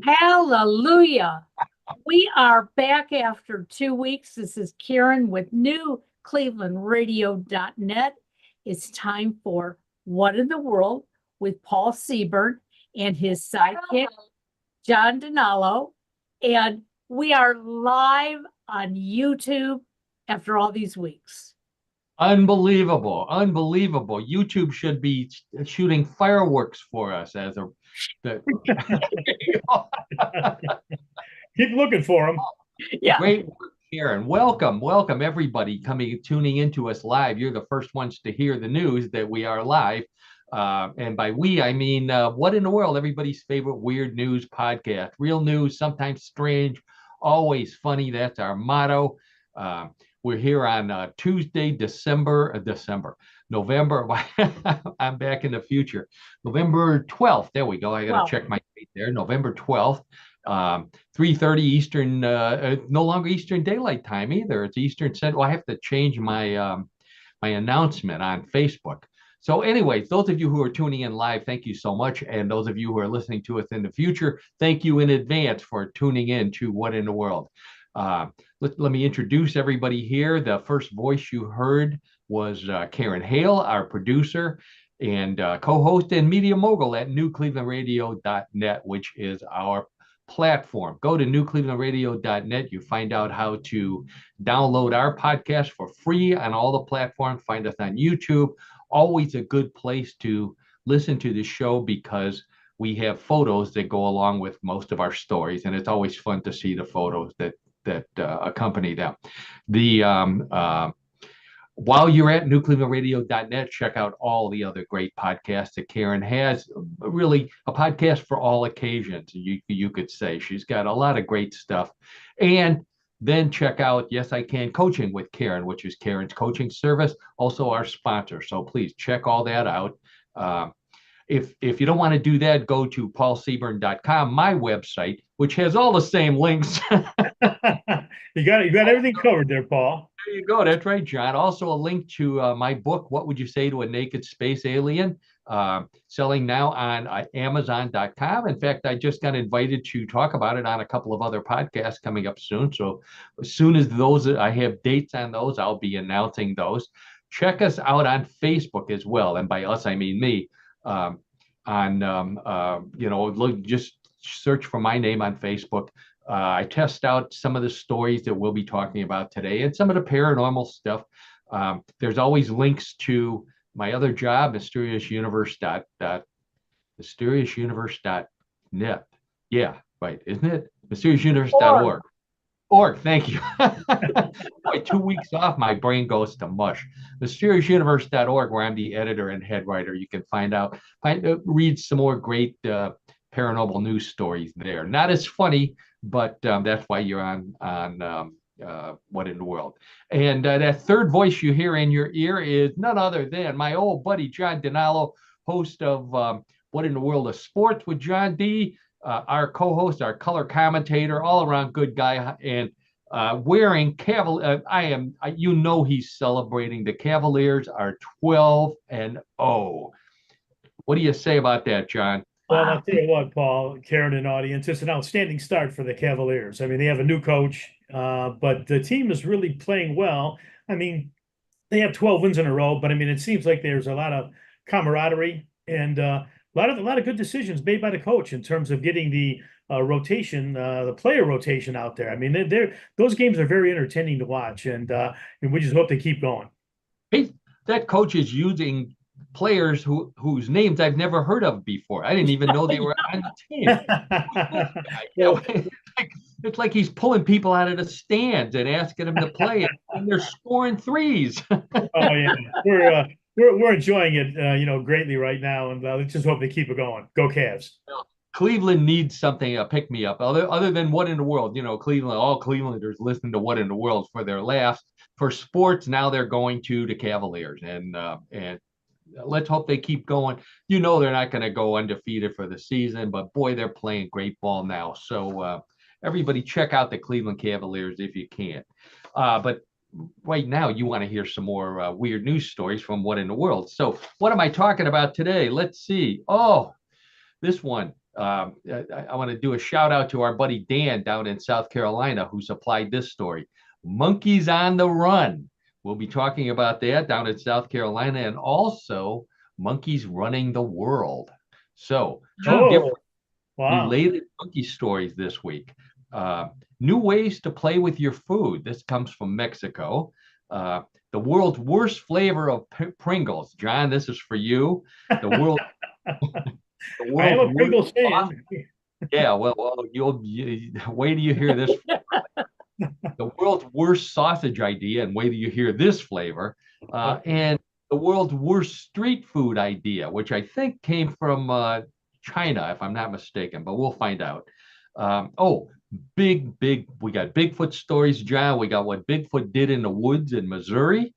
Hallelujah. We are back after 2 weeks. This is Karen with newclevelandradio.net. It's time for What in the World with Paul Seaburn and his sidekick, John Donalo. And we are live on YouTube after all these weeks. Unbelievable. YouTube should be shooting fireworks for us as a Keep looking for them. Yeah. Great work, Karen. Welcome everybody tuning into us live. You're the first ones to hear the news that we are live. And by we, I mean, What in the World, everybody's favorite weird news podcast. Real news, sometimes strange, always funny. That's our motto. We're here on Tuesday, November. I'm back in the future. November 12th. There we go. I got to check my date there. November 12th, 3:30 Eastern. No longer Eastern Daylight Time either. It's Eastern Central. I have to change my my announcement on Facebook. So anyways, those of you who are tuning in live, thank you so much. And those of you who are listening to us in the future, thank you in advance for tuning in to What in the World. Let me introduce everybody here. The first voice you heard was Karen Hale, our producer and co-host and media mogul at newclevelandradio.net, which is our platform. Go to newclevelandradio.net. You find out how to download our podcast for free on all the platforms. Find us on YouTube. Always a good place to listen to the show because we have photos that go along with most of our stories, and it's always fun to see the photos that accompany them. While you're at newclevelandradio.net, check out all the other great podcasts that Karen has. Really a podcast for all occasions, you could say. She's got a lot of great stuff. And then check out Yes I Can Coaching with Karen, which is Karen's coaching service, also our sponsor. So please check all that out. If you don't want to do that, go to paulseaburn.com, my website, which has all the same links. You got everything covered there, Paul. There you go. That's right, John. Also a link to my book, What Would You Say to a Naked Space Alien? Selling now on Amazon.com. In fact, I just got invited to talk about it on a couple of other podcasts coming up soon. So as soon as I have dates on those, I'll be announcing those. Check us out on Facebook as well. And by us, I mean me. Just search for my name on Facebook. I test out some of the stories that we'll be talking about today and some of the paranormal stuff. There's always links to my other job, mysteriousuniverse.net. Yeah, right, isn't it? mysteriousuniverse.org. Thank you. Boy, 2 weeks off, my brain goes to mush. mysteriousuniverse.org, where I'm the editor and head writer. You can read some more great paranormal news stories there. Not as funny, but that's why you're on What in the World. And that third voice you hear in your ear is none other than my old buddy John Donalo, host of What in the World of Sports with John D., our co-host, our color commentator, all around good guy, and wearing he's celebrating. The Cavaliers are 12-0. What do you say about that, John? Well, I'll tell you what, Paul, Karen, and audience, it's an outstanding start for the Cavaliers. I mean, they have a new coach, but the team is really playing well. I mean, they have 12 wins in a row, but I mean, it seems like there's a lot of camaraderie and a lot of good decisions made by the coach in terms of getting the rotation, the player rotation out there. I mean, those games are very entertaining to watch, and we just hope they keep going. That coach is using players whose names I've never heard of before. I didn't even know they were on the team. It's like he's pulling people out of the stands and asking them to play, and they're scoring threes. Oh yeah, we're enjoying it, greatly right now, and let's just hope they keep it going. Go Cavs! Cleveland needs something, a pick me up, other than What in the World. Cleveland, all Clevelanders listen to What in the World for their laughs. For sports, now they're going to the Cavaliers, and let's hope they keep going. They're not going to go undefeated for the season, but boy, they're playing great ball now. So everybody check out the Cleveland Cavaliers if you can. But right now, you want to hear some more weird news stories from What in the World. So what am I talking about today? Let's see. Oh, this one. I want to do a shout out to our buddy Dan down in South Carolina who supplied this story. Monkeys on the Run. We'll be talking about that down in South Carolina, and also monkeys running the world. So two different Wow. related monkey stories this week. New ways to play with your food. This comes from Mexico. The world's worst flavor of Pringles. John, this is for you. The world. The I am world's a Pringles worst. fan. Yeah, well, wait till you hear this. The world's worst sausage idea, and wait till you hear this flavor. And the world's worst street food idea, which I think came from China, if I'm not mistaken, but we'll find out. Big, we got Bigfoot stories, John. We got what Bigfoot did in the woods in Missouri,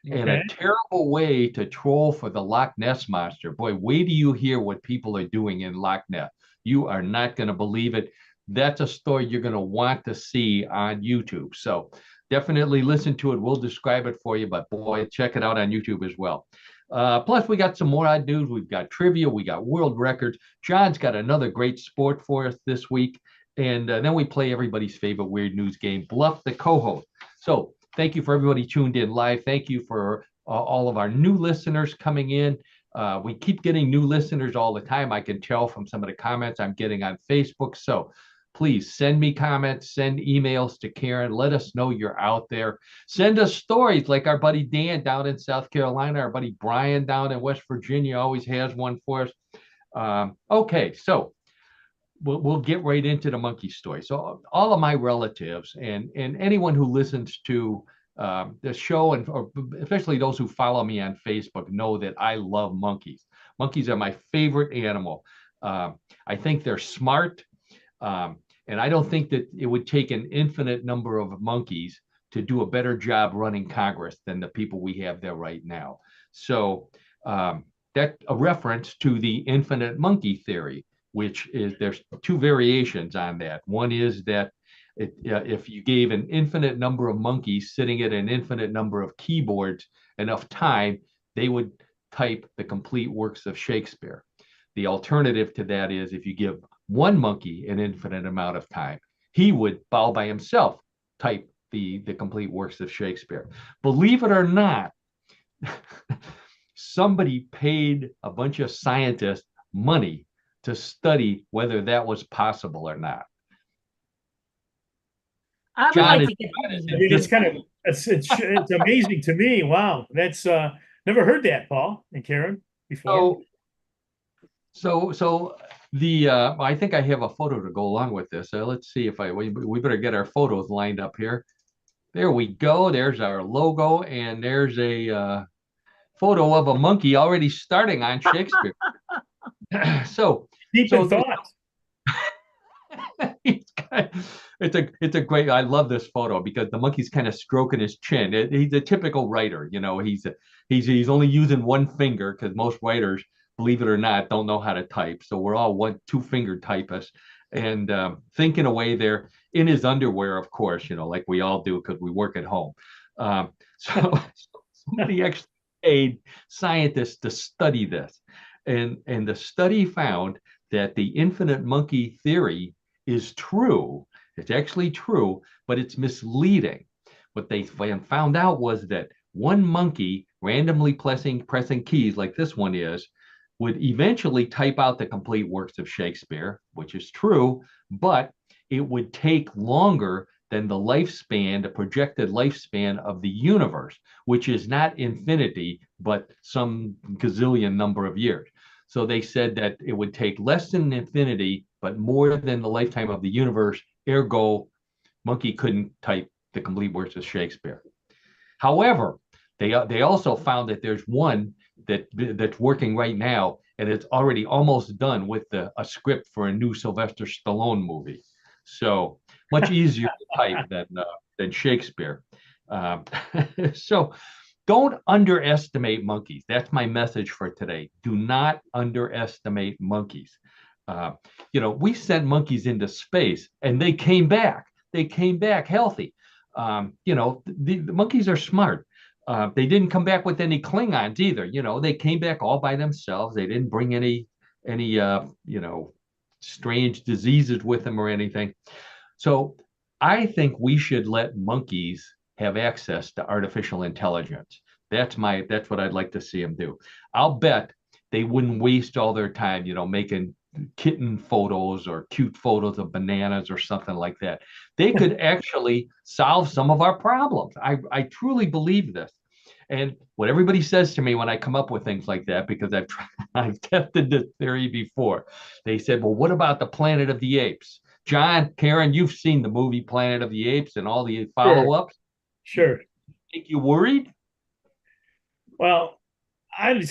and a terrible way to troll for the Loch Ness monster. Boy, wait till you hear what people are doing in Loch Ness. You are not going to believe it. That's a story you're going to want to see on YouTube. So definitely listen to it. We'll describe it for you, but boy, check it out on YouTube as well. Plus, we got some more odd news. We've got trivia. We got world records. John's got another great sport for us this week. And then we play everybody's favorite weird news game, Bluff the co-host. So thank you for everybody tuned in live. Thank you for all of our new listeners coming in. We keep getting new listeners all the time. I can tell from some of the comments I'm getting on Facebook. So please send me comments, send emails to Karen. Let us know you're out there. Send us stories like our buddy Dan down in South Carolina, our buddy Brian down in West Virginia always has one for us. Okay, so we'll get right into the monkey story. So all of my relatives and anyone who listens to the show, and or especially those who follow me on Facebook, know that I love monkeys. Monkeys are my favorite animal. I think they're smart. And I don't think that it would take an infinite number of monkeys to do a better job running Congress than the people we have there right now. So that's a reference to the infinite monkey theory, which is there's two variations on that. One is that if you gave an infinite number of monkeys sitting at an infinite number of keyboards enough time, they would type the complete works of Shakespeare. The alternative to that is if you give one monkey an infinite amount of time, he would all by himself type the complete works of Shakespeare. Believe it or not, somebody paid a bunch of scientists money to study whether that was possible or not. I would John like is- to get. I mean, it's amazing to me. Wow, that's never heard that, Paul and Karen, before. So the I think I have a photo to go along with this. Let's see if we better get our photos lined up here. There we go. There's our logo, and there's a photo of a monkey already starting on Shakespeare. so Deep in thought. It's a great. I love this photo because the monkey's kind of stroking his chin. He's a typical writer, you know. He's only using one finger because most writers, believe it or not, don't know how to type. So we're all two-finger typists, and thinking away there in his underwear, of course, you know, like we all do because we work at home. So somebody actually paid scientists to study this, and the study found that the infinite monkey theory is true. It's actually true, but it's misleading. What they found out was that one monkey randomly pressing keys like this one is would eventually type out the complete works of Shakespeare, which is true, but it would take longer than the projected lifespan of the universe, which is not infinity, but some gazillion number of years. So they said that it would take less than infinity, but more than the lifetime of the universe. Ergo, monkey couldn't type the complete works of Shakespeare. However, they also found that there's one that's working right now, and it's already almost done with a script for a new Sylvester Stallone movie. So much easier to type than Shakespeare. So don't underestimate monkeys. That's my message for today. Do not underestimate monkeys. We sent monkeys into space and they came back. They came back healthy. The monkeys are smart. They didn't come back with any Klingons either. They came back all by themselves. They didn't bring any strange diseases with them or anything. So I think we should let monkeys have access to artificial intelligence. That's what I'd like to see them do. I'll bet they wouldn't waste all their time, making kitten photos or cute photos of bananas or something like that. They could actually solve some of our problems. I truly believe this. And what everybody says to me when I come up with things like that, because I've tested this theory before, they said, well, what about the Planet of the Apes? John, Karen, you've seen the movie Planet of the Apes and all the follow-ups. Sure. Make you worried? Well, I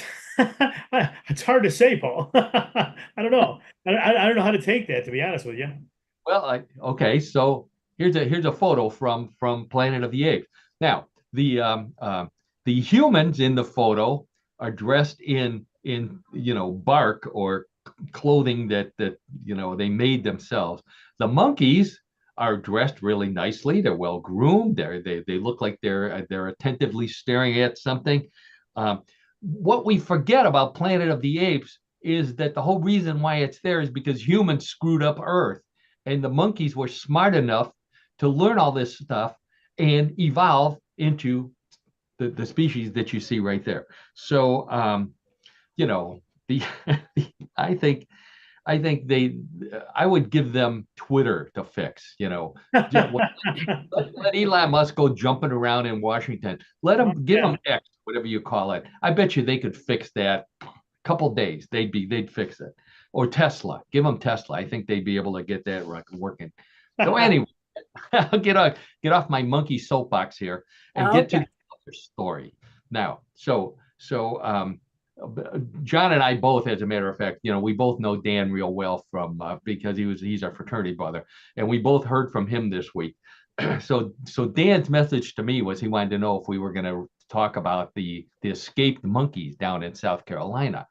it's hard to say, Paul. I don't know. I don't know how to take that, to be honest with you. Well, okay. So here's a photo from Planet of the Apes. Now the humans in the photo are dressed in bark or clothing that they made themselves. The monkeys are dressed really nicely. They're well groomed. They look like they're attentively staring at something. What we forget about Planet of the Apes is that the whole reason why it's there is because humans screwed up Earth, and the monkeys were smart enough to learn all this stuff and evolve into the species that you see right there. So, the I think I would give them Twitter to fix, let Elon Musk go jumping around in Washington. Give them X, whatever you call it. I bet you they could fix that a couple days. They'd fix it. Or Tesla. Give them Tesla. I think they'd be able to get that working. So anyway, I'll get off my monkey soapbox here and get to the other story. Now, so John and I both, as a matter of fact, we both know Dan real well from because he's our fraternity brother, and we both heard from him this week. So Dan's message to me was he wanted to know if we were going to talk about the escaped monkeys down in South Carolina.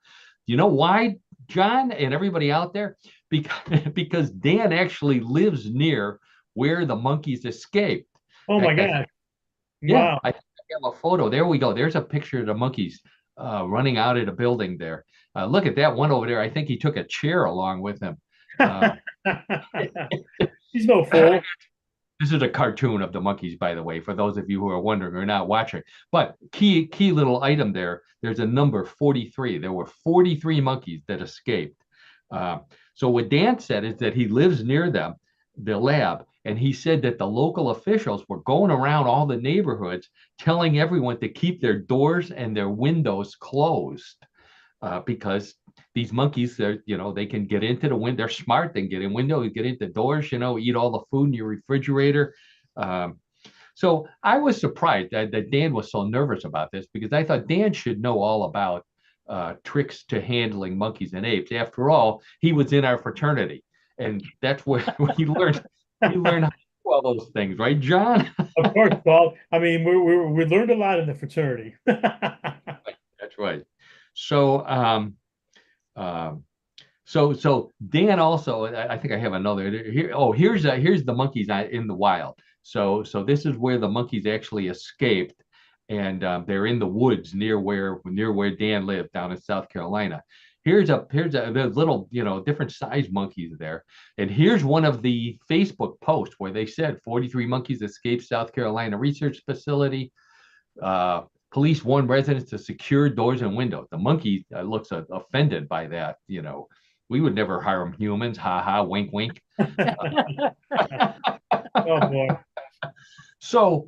You know why, John and everybody out there? Because Dan actually lives near where the monkeys escaped. Oh my God. Yeah, wow. I have a photo. There we go. There's a picture of the monkeys running out of the building there. Look at that one over there. I think he took a chair along with him. He's no fool. This is a cartoon of the monkeys, by the way, for those of you who are wondering or not watching. But key little item there, there's a number 43. There were 43 monkeys that escaped. So what Dan said is that he lives near them, the lab, and he said that the local officials were going around all the neighborhoods telling everyone to keep their doors and their windows closed because these monkeys, they can get into the window. They're smart. They can get in windows, get into doors, eat all the food in your refrigerator. So I was surprised that Dan was so nervous about this because I thought Dan should know all about tricks to handling monkeys and apes. After all, he was in our fraternity, and that's where he learned how to do all those things, right, John? Of course, Paul. I mean, we learned a lot in the fraternity. That's right. So, so Dan also, I think I have another here. Oh, here's the monkeys in the wild. So this is where the monkeys actually escaped, and they're in the woods near where Dan lived down in South Carolina. There's little different size monkeys there, and here's one of the Facebook posts where they said 43 monkeys escaped South Carolina research facility. Police warn residents to secure doors and windows. The monkey looks offended by that. We would never harm humans. Ha ha, wink, wink. Oh boy. So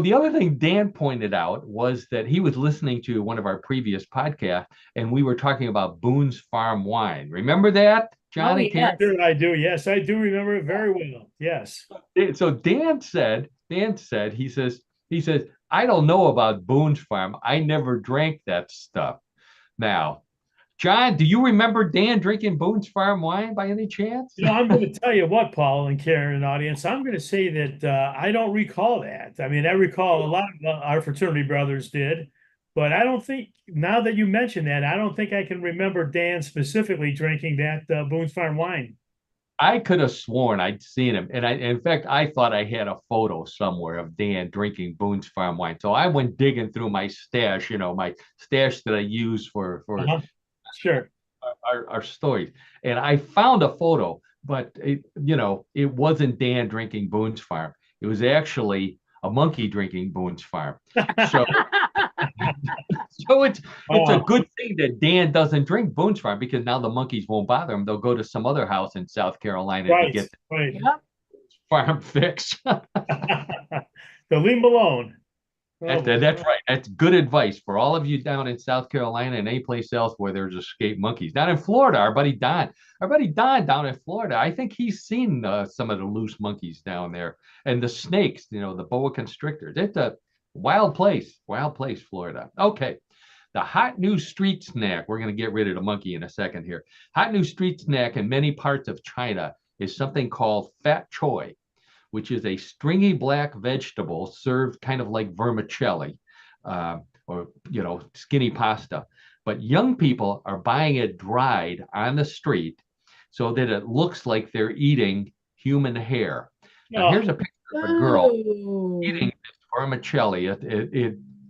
the other thing Dan pointed out was that he was listening to one of our previous podcasts, and we were talking about Boone's Farm wine. Remember that, Johnny? Oh, yes. Sure, I do. Yes, I do remember it very well. Yes. So Dan said, he says, I don't know about Boone's Farm. I never drank that stuff. Now, John, do you remember Dan drinking Boone's Farm wine by any chance? I'm going to tell you what, Paul and Karen, audience, I'm going to say that I don't recall that. I mean, I recall a lot of our fraternity brothers did, but I don't think, now that you mention that, I don't think I can remember Dan specifically drinking that Boone's Farm wine. I could have sworn I'd seen him, and in fact, I thought I had a photo somewhere of Dan drinking Boone's Farm wine. So I went digging through my stash, my stash that I use for Sure. our stories. And I found a photo, but it wasn't Dan drinking Boone's Farm. It was actually a monkey drinking Boone's Farm. So, so it's a good thing that Dan doesn't drink Boone's Farm, because now the monkeys won't bother him. They'll go to some other house in South Carolina to get the right. Yep. farm fix. So leave them alone. That's right. That's good advice for all of you down in South Carolina and any place else where there's escaped monkeys. Down in Florida, our buddy Don down in Florida, I think he's seen some of the loose monkeys down there, and the snakes, the boa constrictors. It's a wild place, Florida. Okay. The hot new street snack, we're going to get rid of the monkey in a second here. Hot new street snack in many parts of China is something called fat choy, which is a stringy black vegetable served kind of like vermicelli, or skinny pasta. But young people are buying it dried on the street so that it looks like they're eating human hair. Now, here's a picture of a girl eating this vermicelli.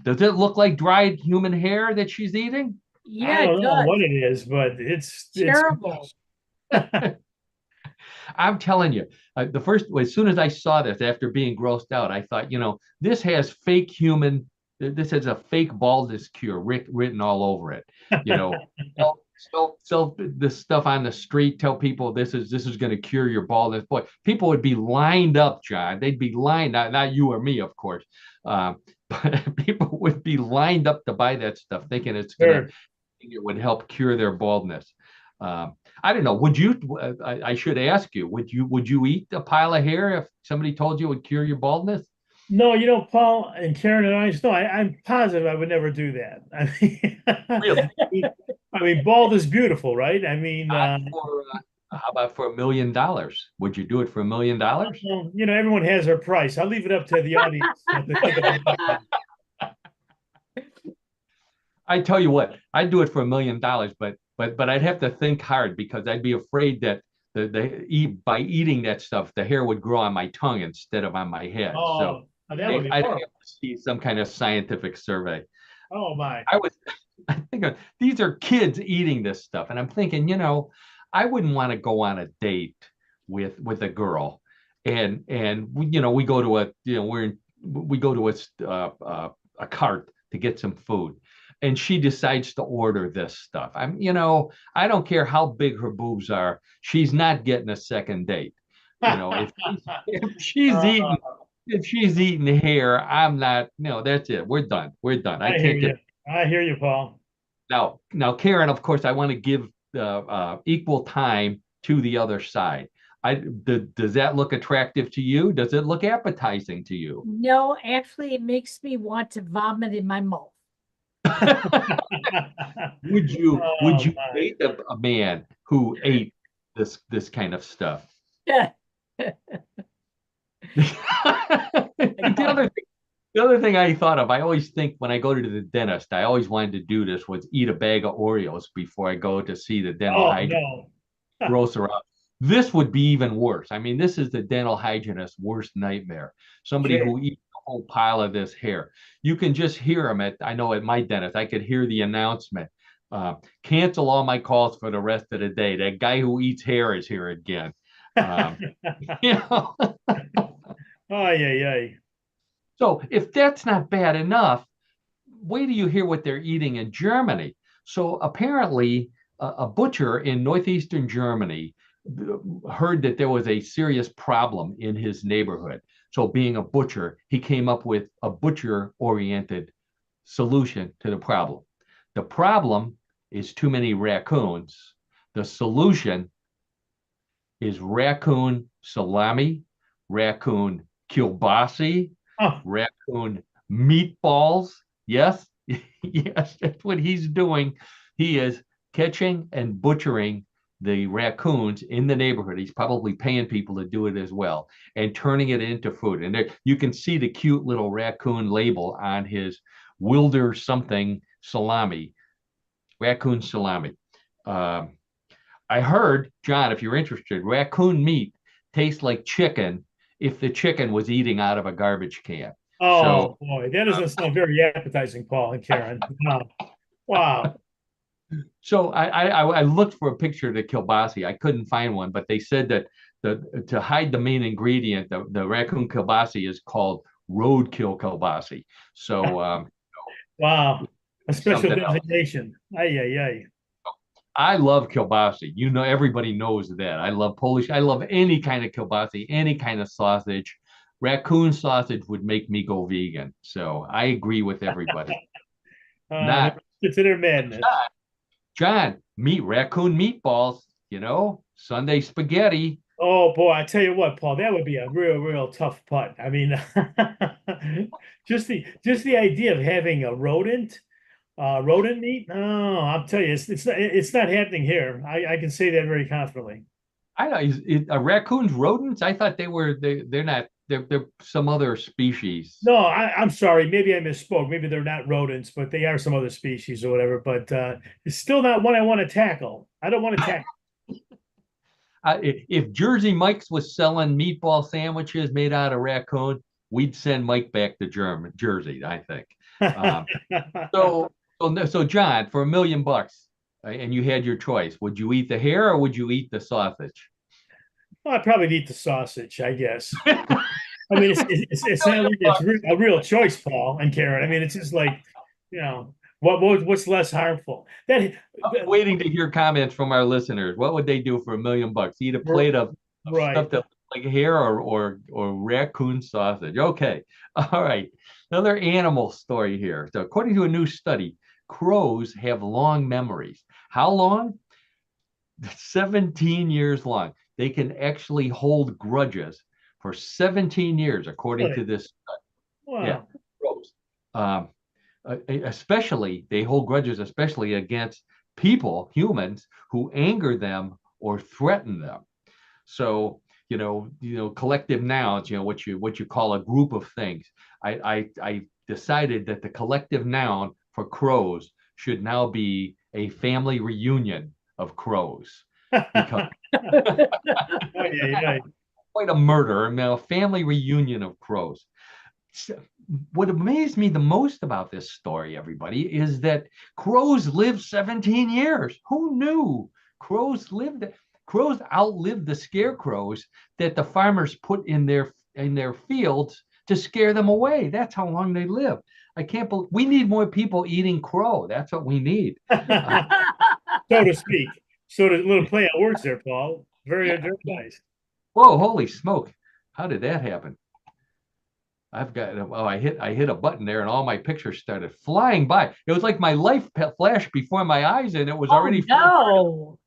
Does it look like dried human hair that she's eating? Yeah, I don't know it what it is, but it's terrible. I'm telling you, as soon as I saw this after being grossed out, I thought, this has this has a fake baldness cure written all over it. So this stuff on the street, tell people this is going to cure your baldness. Boy, people would be lined up, John. They'd be lined, not you or me, of course, but people would be lined up to buy that stuff, thinking it would help cure their baldness. I don't know. Would you? I should ask you. Would you eat a pile of hair if somebody told you it would cure your baldness? No, Paul and Karen and I'm positive I would never do that. Really? I mean, bald is beautiful, right? I mean, how about for $1 million? Would you do it for $1 million? Everyone has their price. I'll leave it up to the audience to think about that. I tell you what, I'd do it for $1 million, but I'd have to think hard, because I'd be afraid that by eating that stuff, the hair would grow on my tongue instead of on my head. So that would be I'd horrible. have to see some kind of scientific survey. Oh my! I think these are kids eating this stuff, and I'm thinking, I wouldn't want to go on a date with a girl, and we go to we go to a cart to get some food, and she decides to order this stuff. I don't care how big her boobs are, she's not getting a second date. If she's eating hair, I'm not. No, that's it. We're done. I can't get. I hear you, Paul. Now, Karen, of course, I want to give equal time to the other side. Does that look attractive to you? Does it look appetizing to you? No, actually, it makes me want to vomit in my mouth. Would you date a man who ate this kind of stuff? The other thing I thought of, I always think when I go to the dentist, I always wanted to do this, was eat a bag of Oreos before I go to see the dental hygienist. Gross her out. This would be even worse. I mean, this is the dental hygienist's worst nightmare. Somebody who eats a whole pile of this hair. You can just hear them at my dentist, I could hear the announcement. Cancel all my calls for the rest of the day. That guy who eats hair is here again. So if that's not bad enough, wait till you hear what they're eating in Germany. So apparently, a butcher in northeastern Germany heard that there was a serious problem in his neighborhood. So being a butcher, he came up with a butcher-oriented solution to the problem. The problem is too many raccoons. The solution is raccoon salami, raccoon kielbasa, raccoon meatballs. Yes, yes, that's what he's doing. He is catching and butchering the raccoons in the neighborhood. He's probably paying people to do it as well, and turning it into food. And there, you can see the cute little raccoon label on his Wilder something salami, raccoon salami. I heard, John, if you're interested, raccoon meat tastes like chicken if the chicken was eating out of a garbage can. Oh, boy, that doesn't sound very appetizing, Paul and Karen. Wow. So I looked for a picture of the kielbasa. I couldn't find one, but they said that to hide the main ingredient, the raccoon kielbasa is called roadkill kielbasa. So Wow. A special something else. designation. Ay, ay, ay. I love kielbasa. You know, everybody knows that. I love Polish. I love any kind of kielbasa, any kind of sausage. Raccoon sausage would make me go vegan. So I agree with everybody. Not It's their madness. John, meat raccoon meatballs, Sunday spaghetti. Oh boy, I tell you what, Paul, that would be a real tough putt. I mean, just the idea of having a rodent meat. No, I'll tell you, it's not happening here. I can say that very confidently. I know raccoons rodents. I thought they're not they're some other species. No, I'm sorry. Maybe I misspoke. Maybe they're not rodents, but they are some other species or whatever. But it's still not one I want to tackle. I don't want to tackle. If Jersey Mike's was selling meatball sandwiches made out of raccoon, we'd send Mike back to Jersey, I think. Um, so John, for $1 million, and you had your choice, would you eat the hair or would you eat the sausage? Well, I'd probably eat the sausage, I guess. I mean, it's not like it's a real choice, Paul and Karen. I mean, it's just like, what's less harmful? I'm waiting to hear comments from our listeners. What would they do for $1 million? Eat a plate of right. stuff that like hair or raccoon sausage. Okay. All right. Another animal story here. So according to a new study, crows have long memories. How long? 17 years long. They can actually hold grudges for 17 years, according to this study. Wow. Yeah, crows. Especially, they hold grudges, especially against people, humans, who anger them or threaten them. So, collective nouns, what you call a group of things. I decided that the collective noun for crows should now be a family reunion of crows. Because quite a murder, a family reunion of crows. What amazed me the most about this story, everybody, is that crows live 17 years. Who knew? Crows outlived the scarecrows that the farmers put in their fields to scare them away. That's how long they live. I can't believe we need more people eating crow. That's what we need. So to speak. So a little play on words there, Paul. Very nice. Whoa, holy smoke. How did that happen? I hit a button there and all my pictures started flying by. It was like my life flashed before my eyes and it was already. No.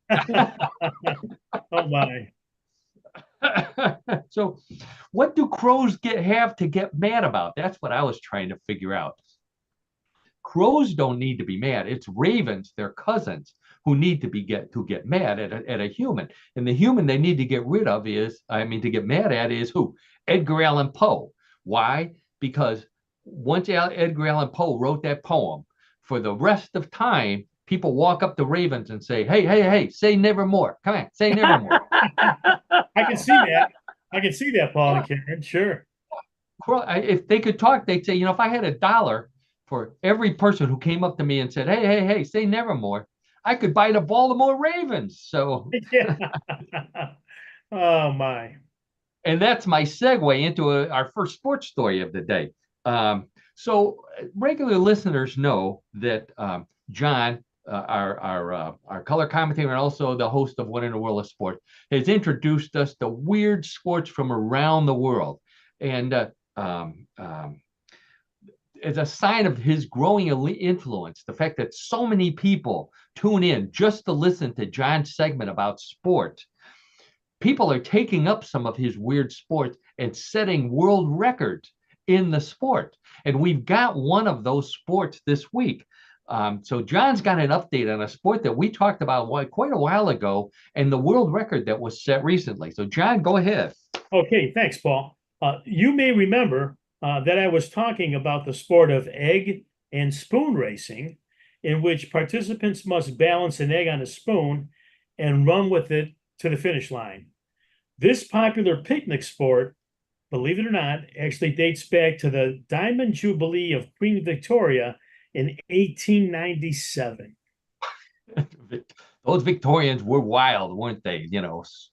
Oh my. So what do crows have to get mad about? That's what I was trying to figure out. Crows don't need to be mad. It's ravens, their cousins, who need to get mad at a human. And the human they need to get mad at is who? Edgar Allan Poe. Why? Because once Edgar Allan Poe wrote that poem, for the rest of time, people walk up to ravens and say, hey, say nevermore. Come on, say nevermore. I can see that. I can see that, Paul and Karen. Sure. If they could talk, they'd say, if I had $1 for every person who came up to me and said, hey, say nevermore, I could buy the Baltimore Ravens. So, yeah. Oh my. And that's my segue into our first sports story of the day. So regular listeners know that John, our color commentator and also the host of What in the World of Sport, has introduced us to weird sports from around the world. And as a sign of his growing influence, the fact that so many people tune in just to listen to John's segment about sport, people are taking up some of his weird sports and setting world records in the sport. And we've got one of those sports this week. So John's got an update on a sport that we talked about quite a while ago and the world record that was set recently. So John, go ahead. Okay, thanks, Paul. You may remember that I was talking about the sport of egg and spoon racing, in which participants must balance an egg on a spoon and run with it to the finish line. This popular picnic sport, believe it or not, actually dates back to the Diamond Jubilee of Queen Victoria in 1897. Those Victorians were wild, weren't they?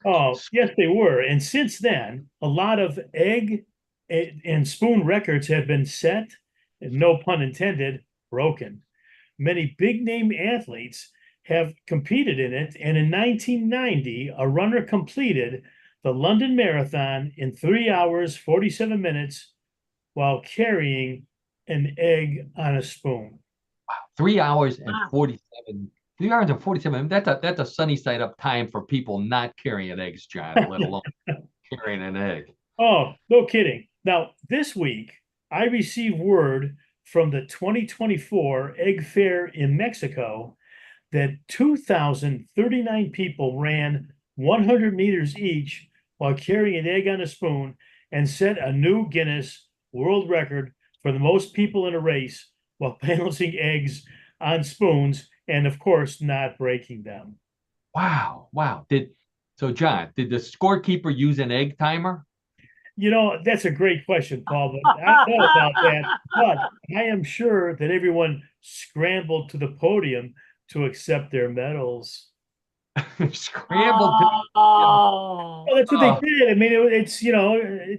Oh, yes, they were. And since then, a lot of egg and spoon records have been set, and no pun intended, broken. Many big name athletes have competed in it. And in 1990, a runner completed the London Marathon in 3 hours, 47 minutes while carrying an egg on a spoon. 3 hours and Wow. 47. 3 hours and 47. That's a sunny side up time for people not carrying eggs, John, let alone carrying an egg. Oh, no kidding. Now, this week, I received word from the 2024 Egg Fair in Mexico that 2,039 people ran 100 meters each while carrying an egg on a spoon and set a new Guinness World Record for the most people in a race while balancing eggs on spoons and, of course, not breaking them. Wow, wow. John, did the scorekeeper use an egg timer? That's a great question, Paul, but I don't know about that. But I am sure that everyone scrambled to the podium to accept their medals. Scrambled to, Oh, Well, that's what they oh, did. I mean, it's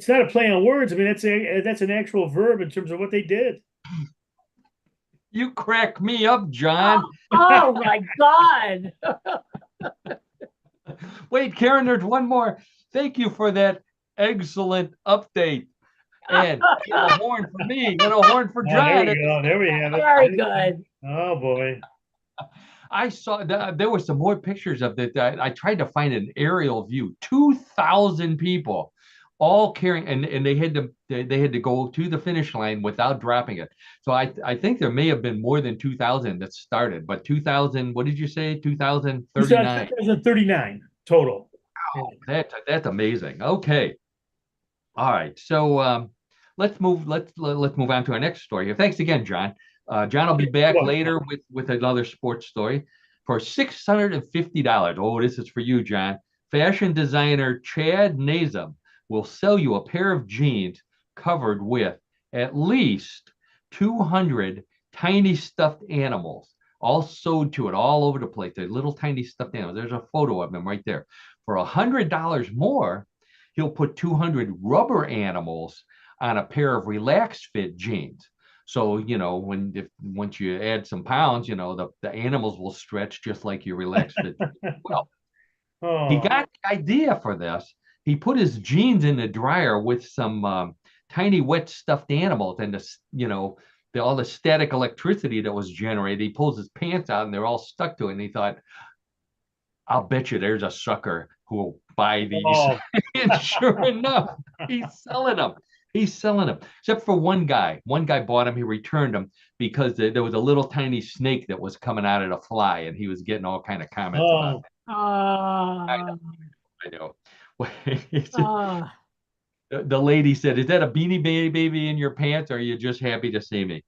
not a play on words. I mean, that's an actual verb in terms of what they did. you crack me up, John. oh my God. Wait, Karen, there's one more. Thank you for that excellent update. And a horn for me and a horn for Oh, there John. we go. There we have it. Very good. Oh boy. I saw there were some more pictures of that. I tried to find an aerial view. 2,000 people, all carrying, and they had to go to the finish line without dropping it. So I think there may have been more than 2,000 that started, but 2,000. What did you say? 2,039. 39 total. That's amazing. Okay. All right. So let's move on to our next story here. Thanks again, John. John will be back later with another sports story for $650. Oh, this is for you, John. Fashion designer Chad Nazem will sell you a pair of jeans covered with at least 200 tiny stuffed animals, all sewed to it all over the place. They're little tiny stuffed animals. There's a photo of them right there. For $100 more, he'll put 200 rubber animals on a pair of relaxed fit jeans. So, once you add some pounds, the animals will stretch just like your relaxed fit. Well, he Oh, got the idea for this. He put his jeans in the dryer with some tiny wet stuffed animals, and all the static electricity that was generated. He pulls his pants out and they're all stuck to it. And he thought, I'll bet you there's a sucker who will buy these. oh. And sure enough, he's selling them. He's selling them. Except for one guy. One guy bought them. He returned them because there was a little tiny snake that was coming out of the fly, and he was getting all kind of comments about Oh, it. Oh, I know. oh. The lady said, "Is that a beanie baby in your pants, or are you just happy to see me?"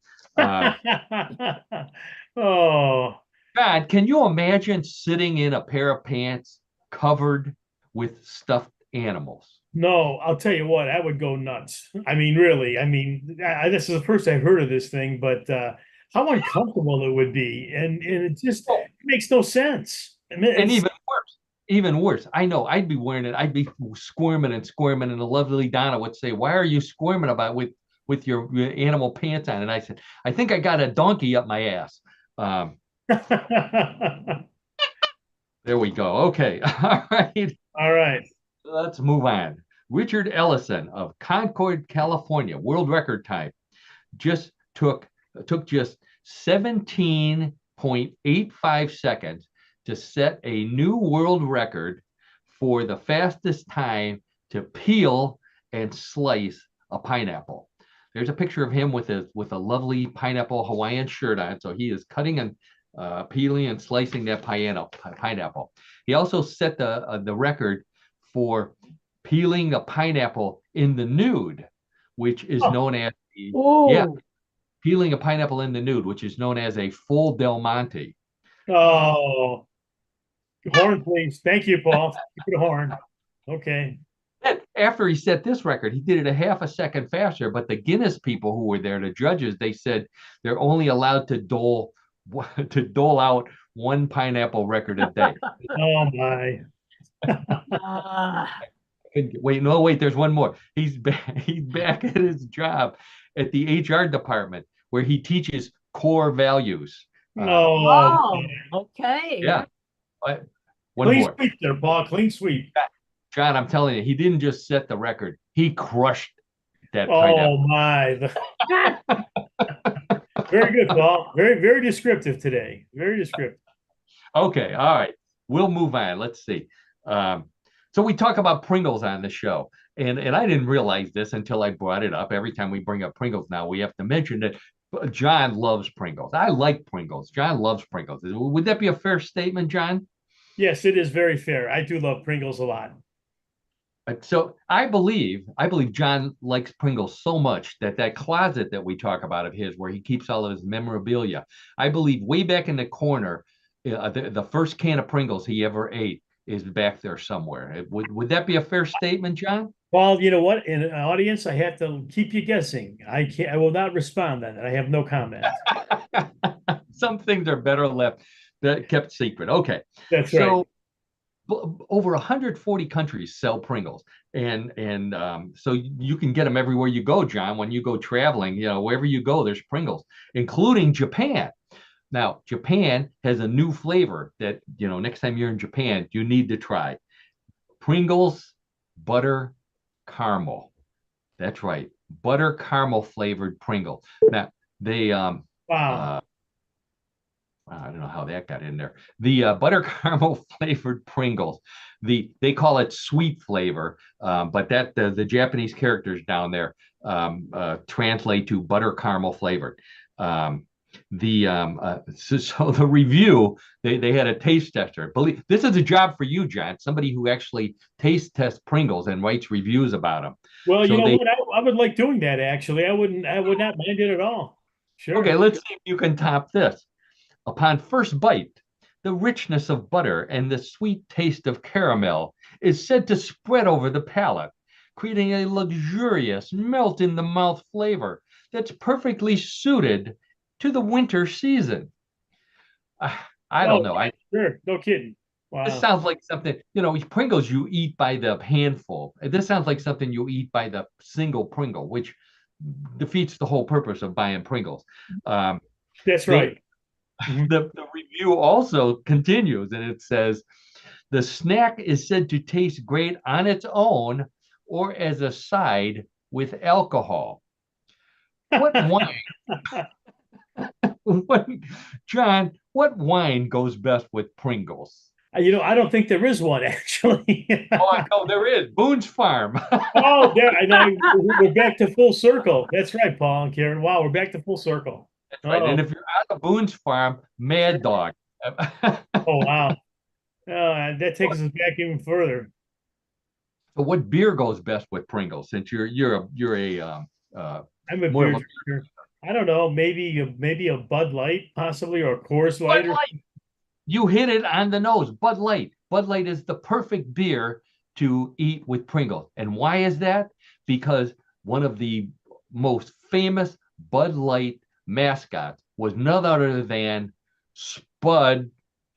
oh, God, can you imagine sitting in a pair of pants covered with stuffed animals? no, I'll tell you what, I would go nuts. I mean, really, this is the first I've heard of this thing, but how uncomfortable it would be. And it just Oh, makes no sense. I mean, and it's even worse. I know I'd be wearing it. I'd be squirming and squirming, and the lovely Donna would say, "Why are you squirming about with your animal pants on?" And I said, "I think I got a donkey up my ass." Um, there we go. Okay, all right. all right. Let's move on. Richard Ellison of Concord, California, world record time, just took just 17.85 seconds to set a new world record for the fastest time to peel and slice a pineapple. There's a picture of him with a lovely pineapple Hawaiian shirt on. So he is cutting and peeling and slicing that pineapple. He also set the record for peeling a pineapple in the nude, which is Oh, known as yeah, Ooh. peeling a pineapple in the nude, which is known as a full Del Monte. oh, horn, please. Thank you, Paul. Keep it a horn. Okay. And after he set this record, he did it a half a second faster. But the Guinness people who were there, the judges, they said they're only allowed to dole out one pineapple record a day. Oh my. Ah, Wait, no, wait, there's one more. He's back at his job at the HR department where he teaches core values. No. oh, okay. Yeah. What? One Clean more. sweep there, Paul. Clean sweep. John, I'm telling you, he didn't just set the record. He crushed that Oh pineapple. my. Very good, Paul. Very, very descriptive today. Very descriptive. Okay, all right. We'll move on. Let's see. Um, so we talk about Pringles on the show, and I didn't realize this until I brought it up. Every time we bring up Pringles now, we have to mention that John loves Pringles. I like Pringles. John loves Pringles. Would that be a fair statement, John? Yes, it is very fair. I do love Pringles a lot. So I believe John likes Pringles so much that that closet that we talk about of his, where he keeps all of his memorabilia, I believe way back in the corner, the first can of Pringles he ever ate is back there somewhere. Would that be a fair statement, John? Paul, you know what? In an audience, I have to keep you guessing. I can't. I will not respond then. I have no comment. Some things are better left kept secret. Okay, That's right. so over 140 countries sell Pringles, and so you can get them everywhere you go, John. When you go traveling, wherever you go, there's Pringles, including Japan. Now, Japan has a new flavor that next time you're in Japan, you need to try: Pringles butter caramel. That's right, butter caramel flavored Pringle. Now they Wow. I don't know how that got in there. The butter caramel flavored Pringles. They call it sweet flavor, but that the Japanese characters down there translate to butter caramel flavored. So the review, they had a taste tester. Believe this is a job for you, John. Somebody who actually taste tests Pringles and writes reviews about them. Well, So you know what? I would like doing that actually. I would not mind it at all. Sure. Okay, let's see if you can top this. Upon first bite, the richness of butter and the sweet taste of caramel is said to spread over the palate, creating a luxurious melt in the mouth flavor that's perfectly suited to the winter season. I don't know. Sure. No kidding. This Wow. sounds like something, Pringles you eat by the handful. This sounds like something you eat by the single Pringle, which defeats the whole purpose of buying Pringles. That's right. Mhm. The review also continues and it says the snack is said to taste great on its own or as a side with alcohol. What wine? John, what wine goes best with Pringles? I don't think there is one actually. Oh, there is Boone's Farm. Oh, there. I know. We're back to full circle. That's right, Paul and Karen. Wow, we're back to full circle. That's right. And Oh, if you're out of Boone's Farm, Mad Dog. oh wow. That takes us back even further. So what beer goes best with Pringles? Since you're a I'm a more beer of a drinker. I don't know. Maybe a Bud Light, possibly, or a Coors Light. Bud Light. You hit it on the nose. Bud Light. Bud Light is the perfect beer to eat with Pringles. And why is that? Because one of the most famous Bud Light mascots was none other than Spud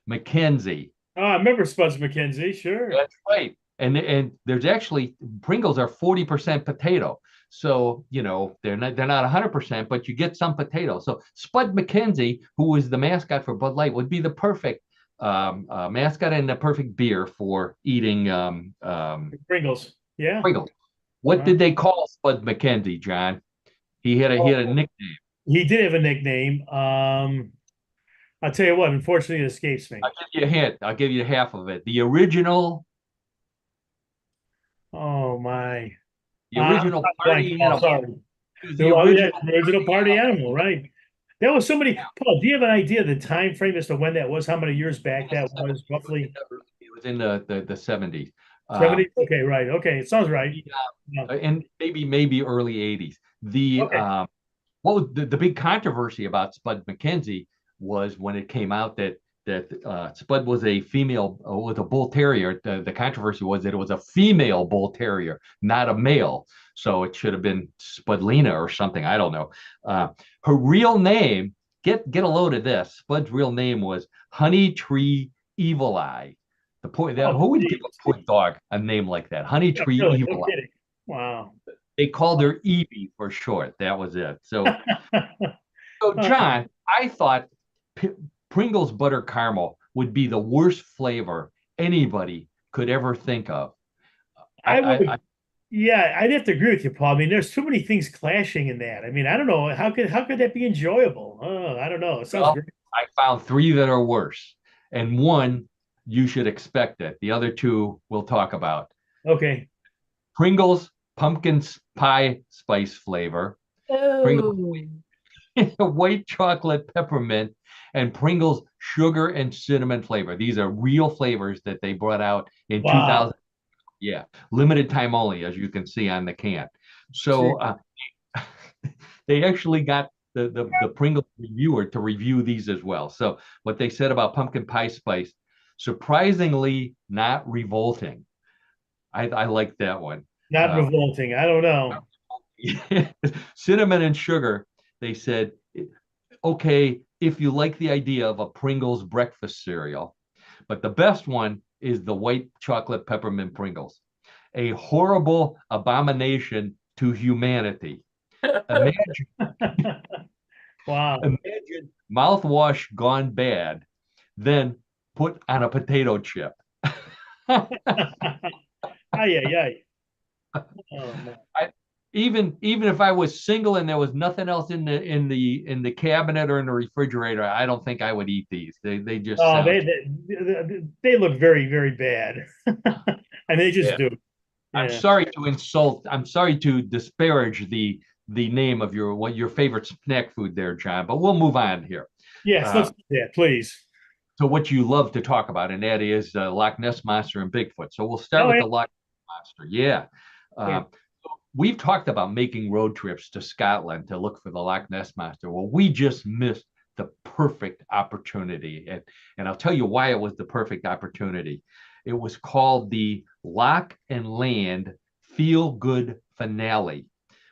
McKenzie. Oh, I remember Spuds McKenzie. Sure. That's right. And there's actually Pringles are 40% potato. So, they're not 100%, but you get some potato. So Spud McKenzie, who was the mascot for Bud Light, would be the perfect mascot and the perfect beer for eating Pringles. Yeah. Pringles. What Wow. did they call Spud McKenzie, John? He had a nickname. He did have a nickname. I'll tell you what, unfortunately, it escapes me. I'll give you a hint. I'll give you half of it. The original Oh my. party Paul, animal. sorry. The Original party animal, right? That was somebody. Paul, do you have an idea the time frame as to when that was? How many years back that was roughly? It was in the 70s. 70? Okay, right. Okay, it sounds right. Yeah. And maybe early 80s. Okay. What was the big controversy about Spud McKenzie was when it came out that Spud was a female with a bull terrier. The controversy was that it was a female bull terrier, not a male. So it should have been Spudlina or something. I don't know. Her real name get a load of this. Spud's real name was Honey Tree Evil Eye. Who would give a geez. poor dog a name like that? Honey Yeah, Tree really, Evil no Eye. kidding. Wow. They called her Evie for short. That was it. So Uh, John, I thought P Pringles butter caramel would be the worst flavor anybody could ever think of. I I would, yeah, I'd have to agree with you, Paul. I mean, there's too many things clashing in that. I mean, I don't know how could that be enjoyable? Oh, I don't know. It sounds well, great. I found three that are worse, and one you should expect it. The other two we'll talk about. Okay. Pringles pumpkin pie spice flavor, Pringles Oh, white chocolate peppermint, and Pringles sugar and cinnamon flavor. These are real flavors that they brought out in Wow. 2000. Yeah, limited time only, as you can see on the can. Gee. So they actually got the Pringles reviewer to review these as well. So what they said about pumpkin pie spice, surprisingly not revolting. I like that one. Not revolting. I don't know. Cinnamon and sugar, they said, okay, if you like the idea of a Pringles breakfast cereal, but the best one is the white chocolate peppermint Pringles, a horrible abomination to humanity. Imagine, Wow. imagine mouthwash gone bad, then put on a potato chip. Ay, ay, ay. Oh, man. Even if I was single and there was nothing else in the cabinet or in the refrigerator, I don't think I would eat these. They just Oh, sound they look very, very bad. And they just yeah. do. I'm Yeah. sorry to insult. I'm sorry to disparage the name of your favorite snack food there, John. But we'll move on here. Yes, Uh, let's do that, please. to what you love to talk about, and that is Loch Ness Monster and Bigfoot. So we'll start Oh, with yeah. the Loch Ness Monster. Yeah. Sure. We've talked about making road trips to Scotland to look for the Loch Ness Monster. Well, we just missed the perfect opportunity. And I'll tell you why it was the perfect opportunity. It was called the Loch and Land Feel Good Finale,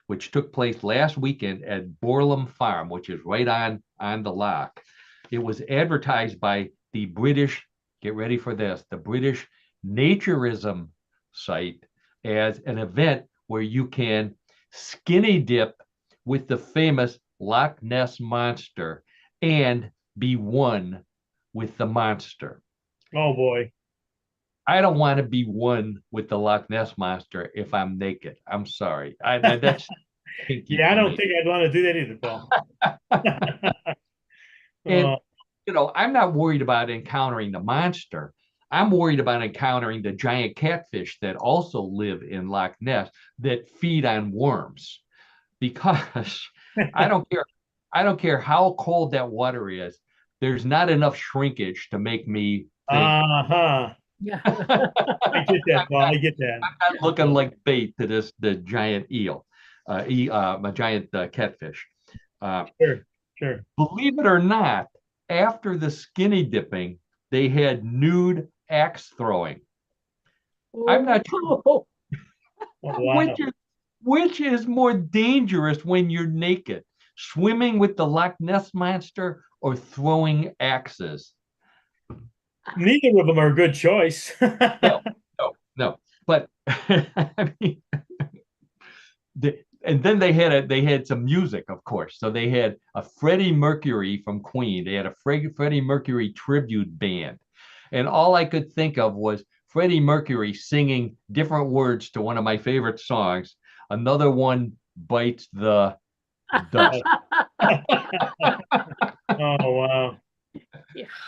which took place last weekend at Borlam Farm, which is right on the loch. It was advertised by the British, get ready for this, the British Naturism site as an event where you can skinny dip with the famous Loch Ness Monster and be one with the monster. Oh boy. I don't want to be one with the Loch Ness Monster if I'm naked. I'm sorry. That's kinky Yeah, I for don't me. think I'd want to do that either, Paul. And Oh, I'm not worried about encountering the monster. I'm worried about encountering the giant catfish that also live in Loch Ness that feed on worms. Because I don't care, I don't care how cold that water is, there's not enough shrinkage to make me think uh-huh. yeah. I get that, Paul. I get that. I'm not looking like bait to the giant eel, a giant catfish. Uh, Sure, sure. Believe it or not, after the skinny dipping, they had nude axe throwing. I'm not sure Oh, Oh, which wow. is which is more dangerous when you're naked, swimming with the Loch Ness monster or throwing axes. Neither of them are a good choice. No, no. But I mean, and then they had some music, of course. So they had a Freddie Mercury from Queen. They had a Freddie Mercury tribute band, and all I could think of was Freddie Mercury singing different words to one of my favorite songs. Another one bites the dust. Oh, wow.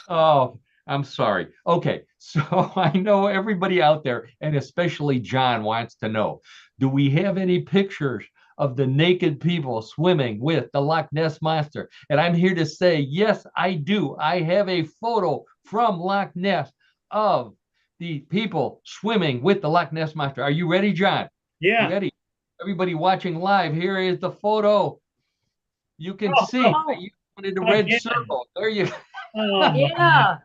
Oh, I'm sorry. Okay, so I know everybody out there, and especially John, wants to know, do we have any pictures of the naked people swimming with the Loch Ness Monster? And I'm here to say, yes, I do. I have a photo from Loch Ness of the people swimming with the Loch Ness Monster. Are you ready, John? You Yeah. ready? Everybody watching live, here is the photo. You can Oh, see. oh, I wanted a red again. circle. There you go. Oh, my. yeah.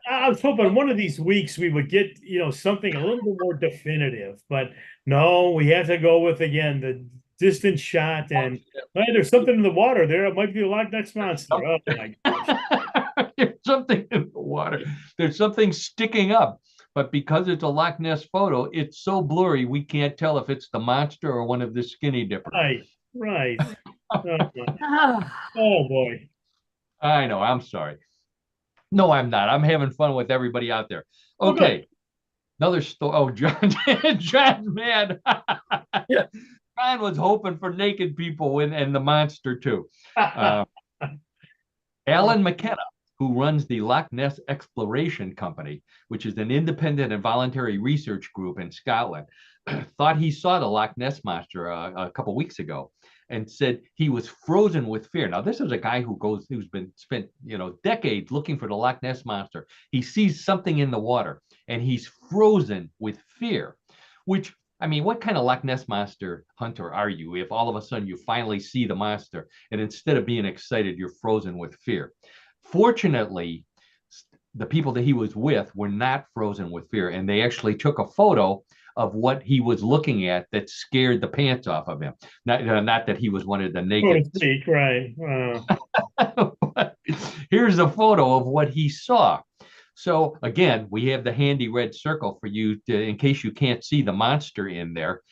I was hoping one of these weeks we would get, something a little bit more definitive, but no, we have to go with again the distant shot, and hey, there's something in the water there. It might be a Loch Ness monster. Oh my gosh. There's something in the water. There's something sticking up. But because it's a Loch Ness photo, it's so blurry we can't tell if it's the monster or one of the skinny dippers. Right. Oh boy. I know. I'm sorry. No, I'm not. I'm having fun with everybody out there. Oh, good. Okay. Another story. Oh, John's mad. John was hoping for naked people and the monster too. Alan McKenna, who runs the Loch Ness Exploration Company, which is an independent and voluntary research group in Scotland, thought he saw the Loch Ness monster a couple weeks ago, and said he was frozen with fear. Now, this is a guy who's been spent decades looking for the Loch Ness monster. He sees something in the water, and he's frozen with fear. Which, I mean, what kind of Loch Ness monster hunter are you if all of a sudden you finally see the monster and instead of being excited, you're frozen with fear? Fortunately, the people that he was with were not frozen with fear, and they actually took a photo of what he was looking at that scared the pants off of him. Not that he was one of the naked. So to speak, right. But here's a photo of what he saw. So again, we have the handy red circle for you in case you can't see the monster in there.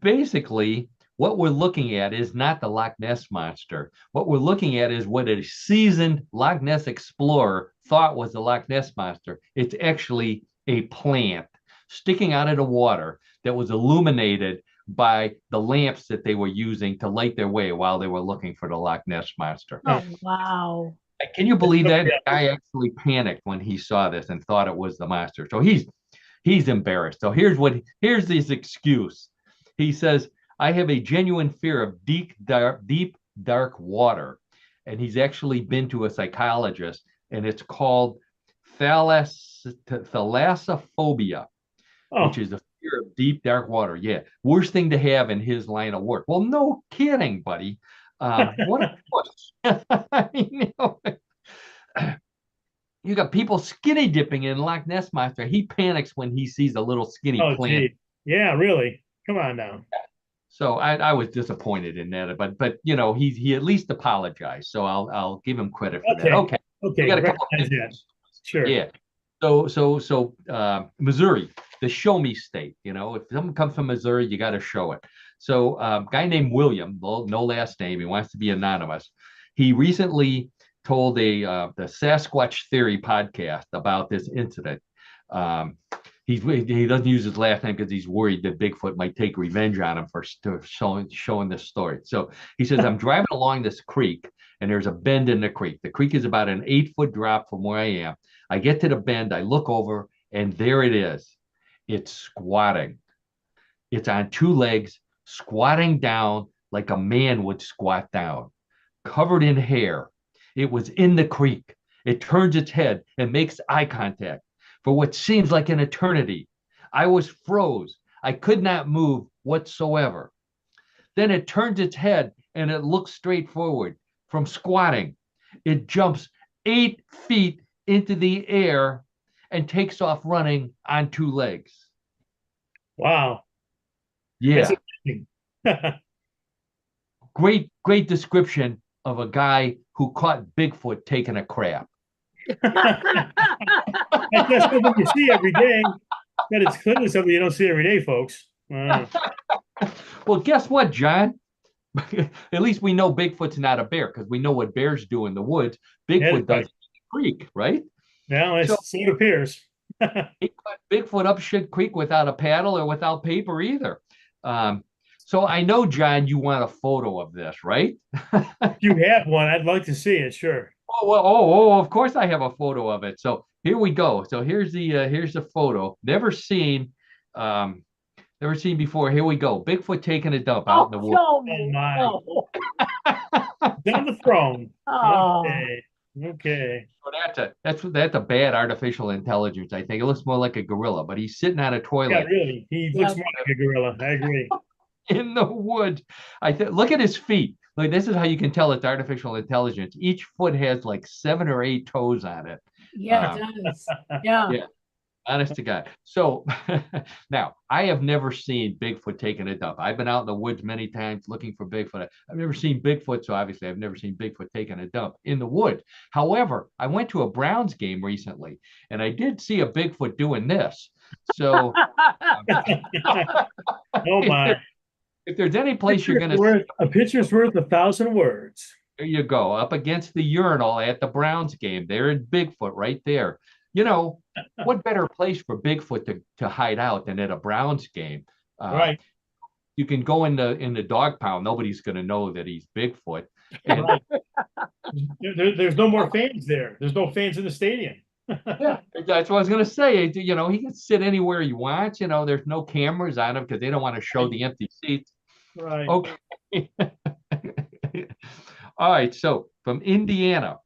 Basically, what we're looking at is not the Loch Ness monster. What we're looking at is what a seasoned Loch Ness explorer thought was the Loch Ness monster. It's actually a plant sticking out of the water that was illuminated by the lamps that they were using to light their way while they were looking for the Loch Ness monster. Oh, wow. Can you believe that? The guy actually panicked when he saw this and thought it was the monster. So he's embarrassed. So here's his excuse. He says, I have a genuine fear of deep, dark water. And he's actually been to a psychologist, and it's called thalassophobia, which is the fear of deep, dark water. Yeah. Worst thing to have in his line of work. Well, no kidding, buddy. What a push. I mean, you got people skinny dipping in Loch Ness monster. He panics when he sees a little skinny plant. Gee. Yeah, really. Come on now. So I was disappointed in that, but he at least apologized. So I'll give him credit for that. Okay. We got a couple of minutes. Sure. Yeah. So Missouri, the show me state. If someone comes from Missouri, you got to show it. So guy named William, no last name, he wants to be anonymous. He recently told the Sasquatch Theory podcast about this incident. He doesn't use his last name because he's worried that Bigfoot might take revenge on him for showing this story. So he says, I'm driving along this creek, and there's a bend in the creek. The creek is about an 8-foot drop from where I am. I get to the bend, I look over, and there it is. It's squatting. It's on 2 legs, squatting down like a man would squat down, covered in hair. It was in the creek. It turns its head and makes eye contact for what seems like an eternity. I was froze. I could not move whatsoever. Then it turns its head and it looks straight forward from squatting. It jumps 8 feet into the air and takes off running on 2 legs. Wow. Yeah. That's Great description of a guy who caught Bigfoot taking a crap. That's something you see every day. But it's clearly something you don't see every day, folks. Well, guess what, John? At least we know Bigfoot's not a bear because we know what bears do in the woods. Bigfoot does in the creek, right? Well, so it appears. He caught Bigfoot up shit creek without a paddle or without paper either. So I know, John, you want a photo of this, right? If you have one, I'd like to see it. Sure. Of course I have a photo of it. So here we go. So here's the photo. Never seen before. Here we go. Bigfoot taking a dump out in the woods. Oh my! No. Down the throne. Oh. Okay. So that's a bad artificial intelligence. I think it looks more like a gorilla, but he's sitting on a toilet. Yeah, really. He looks more like a gorilla. I agree. In the woods. Look at his feet. Like, this is how you can tell it's artificial intelligence. Each foot has like 7 or 8 toes on it. Yeah, it does. Yeah. Honest to God. So now I have never seen Bigfoot taking a dump. I've been out in the woods many times looking for Bigfoot. I've never seen Bigfoot, so obviously I've never seen Bigfoot taking a dump in the woods. However, I went to a Browns game recently and I did see a Bigfoot doing this. So Oh my. if there's any place you're going to see A picture's worth 1,000 words. there you go, up against the urinal at the Browns game. There in Bigfoot right there. You know, what better place for Bigfoot to hide out than at a Browns game? Right. You can go in the dog pound. Nobody's going to know that he's Bigfoot. And Right. There's no more fans there. There's no fans in the stadium. yeah, that's what I was going to say. You know, he can sit anywhere he wants. You know, there's no cameras on him because they don't want to show the empty seats. Right. Okay. All right. So from Indiana,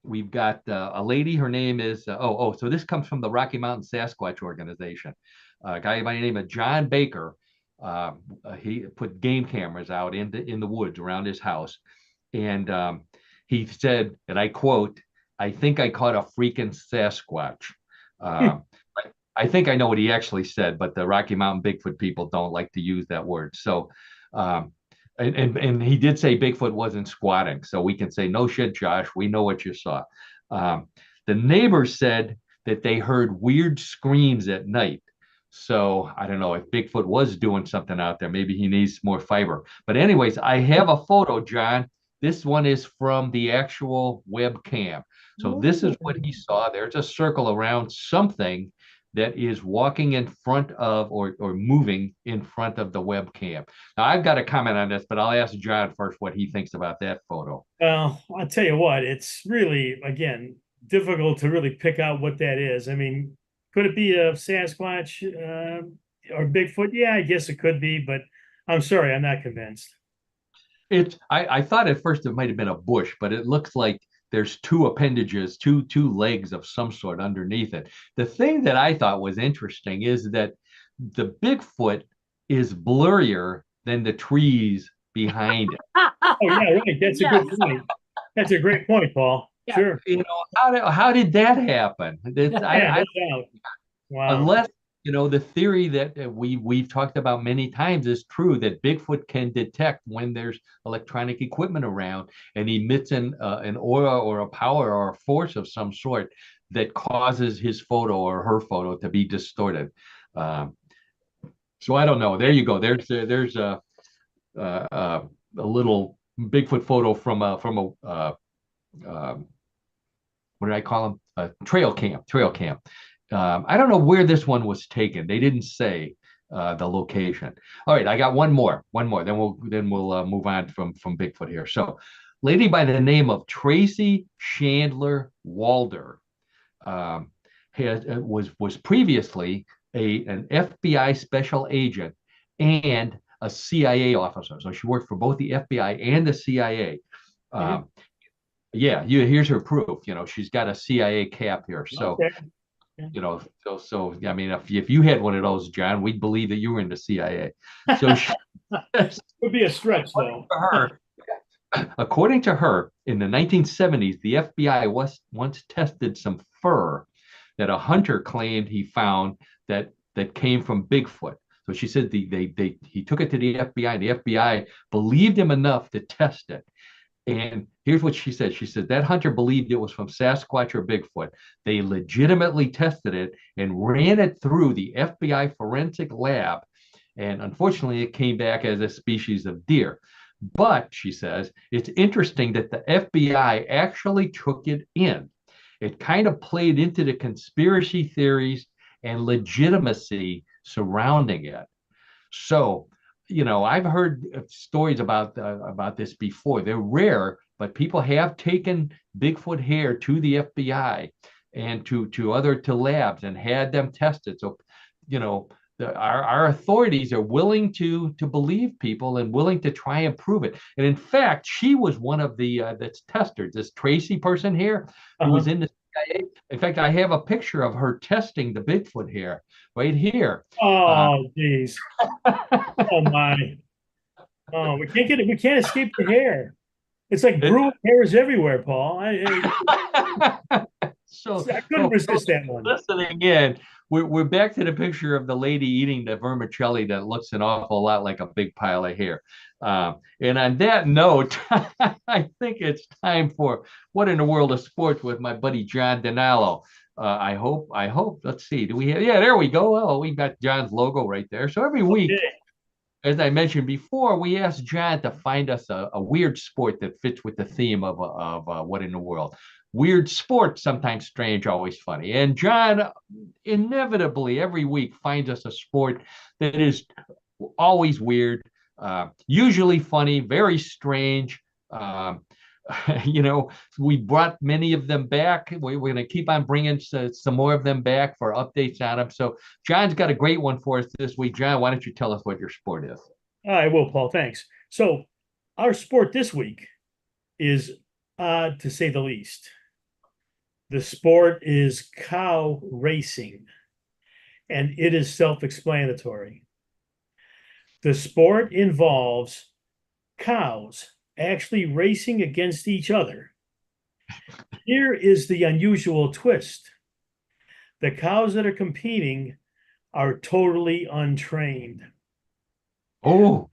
we've got a lady. Her name is so this comes from the Rocky Mountain Sasquatch Organization. A guy by the name of John Baker. He put game cameras out in the woods around his house, and he said, and I quote, "I think I caught a freaking Sasquatch." I think I know what he actually said, but the Rocky Mountain Bigfoot people don't like to use that word. So, and he did say Bigfoot wasn't squatting, so we can say no shit, Josh. We know what you saw. The neighbors said that they heard weird screams at night. So I don't know if Bigfoot was doing something out there. Maybe he needs more fiber. But anyways, I have a photo, John. This one is from the actual webcam. So this is what he saw. There's a circle around something that is walking in front of or moving in front of the webcam. Now, I've got a comment on this, but I'll ask John first what he thinks about that photo. Well, I'll tell you what, it's really, again, difficult to really pick out what that is. I mean, could it be a Sasquatch or Bigfoot? Yeah, I guess it could be, but I'm sorry, I'm not convinced. I thought at first it might have been a bush, but it looks like there's two appendages, two legs of some sort underneath it. The thing that I thought was interesting is that the Bigfoot is blurrier than the trees behind it. Oh yeah, right. That's a good point. That's a great point, Paul. Yeah. Sure. You know, how did that happen? Wow. Unless, you know, the theory that we've talked about many times is true, that Bigfoot can detect when there's electronic equipment around and emits an aura or a power or a force of some sort that causes his photo or her photo to be distorted. So I don't know. There you go. There's a little Bigfoot photo from a what did I call them? A trail cam. I don't know where this one was taken. They didn't say the location. All right, I got one more. Then we'll move on from Bigfoot here. So, lady by the name of Tracy Chandler Walder was previously an FBI special agent and a CIA officer. So she worked for both the FBI and the CIA. Yeah, here's her proof. You know, she's got a CIA cap here. So, Okay. you know, so I mean, if you had one of those, John, we'd believe that you were in the CIA. So she, Could be a stretch, though. according to her, in the 1970s, the FBI once tested some fur that a hunter claimed he found that came from Bigfoot. So she said he took it to the FBI, and the FBI believed him enough to test it. And here's what she said. She said that hunter believed it was from Sasquatch or Bigfoot. They legitimately tested it and ran it through the FBI forensic lab. And unfortunately, it came back as a species of deer. But she says, it's interesting that the FBI actually took it in. It kind of played into the conspiracy theories and legitimacy surrounding it. So, you know, I've heard stories about this before. They're rare, but people have taken Bigfoot hair to the FBI and to labs and had them tested. So, you know, our authorities are willing to believe people and willing to try and prove it. And in fact, she was one of the that's testers. This Tracy person here who was in the CIA. In fact, I have a picture of her testing the Bigfoot hair right here. Oh, geez. Oh my. Oh, we can't escape the hair. It's like brewing hairs everywhere, Paul. I couldn't resist that one. Listening in, we're back to the picture of the lady eating the vermicelli that looks an awful lot like a big pile of hair. And on that note, I think it's time for What in the World of Sports with my buddy John Donalo. I hope. Let's see. Do we have? Yeah, there we go. Oh, we got John's logo right there. So every week, Okay. as I mentioned before, we asked John to find us a weird sport that fits with the theme of What in the World. Weird sports, sometimes strange, always funny. And John inevitably every week finds us a sport that is always weird, usually funny, very strange. Um, we brought many of them back. We're going to keep on bringing some more of them back for updates on them. So John's got a great one for us this week. John, why don't you tell us what your sport is? I will, Paul. Thanks. So, our sport this week is odd to say the least. The sport is cow racing, and it is self-explanatory. The sport involves cows actually racing against each other. Here is the unusual twist. The cows that are competing are totally untrained. Oh,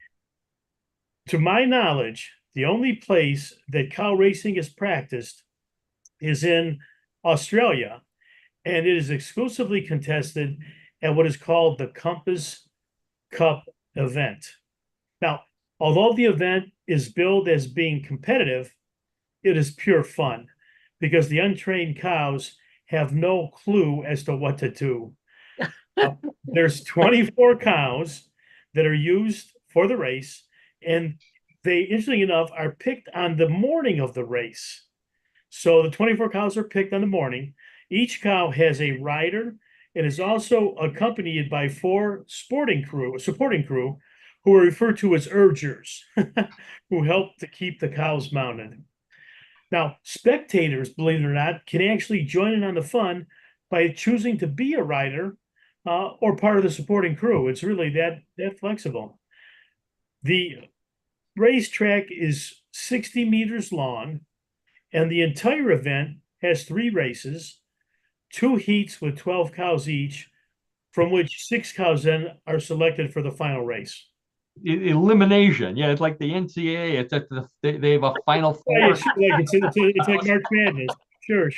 To my knowledge, the only place that cow racing is practiced is in Australia, and it is exclusively contested at what is called the Compass Cup event. Now, although the event is billed as being competitive, it is pure fun because the untrained cows have no clue as to what to do. There's 24 cows that are used for the race, and they, interestingly enough, are picked on the morning of the race. So the 24 cows are picked on the morning. Each cow has a rider and is also accompanied by four supporting crew who are referred to as urgers, who help to keep the cows mounted. Now, spectators, believe it or not, can actually join in on the fun by choosing to be a rider or part of the supporting crew. It's really that flexible. The racetrack is 60 meters long, and the entire event has 3 races, 2 heats with 12 cows each, from which 6 cows then are selected for the final race. elimination. Yeah, it's like the NCAA. It's at they have a final Yeah, four. sure, like it's like March Madness. Sure.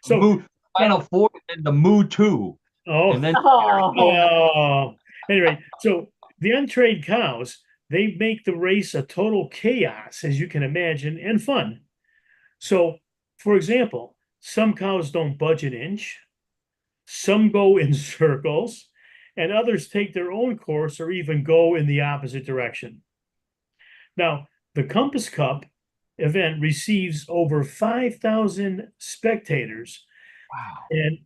So Moo, final now, four, and the Moo 2. And then oh, anyway, so the untrained cows, they make the race a total chaos, as you can imagine, and fun. So, for example, some cows don't budge an inch, some go in circles, and others take their own course or even go in the opposite direction. Now, the Compass Cup event receives over 5,000 spectators wow. and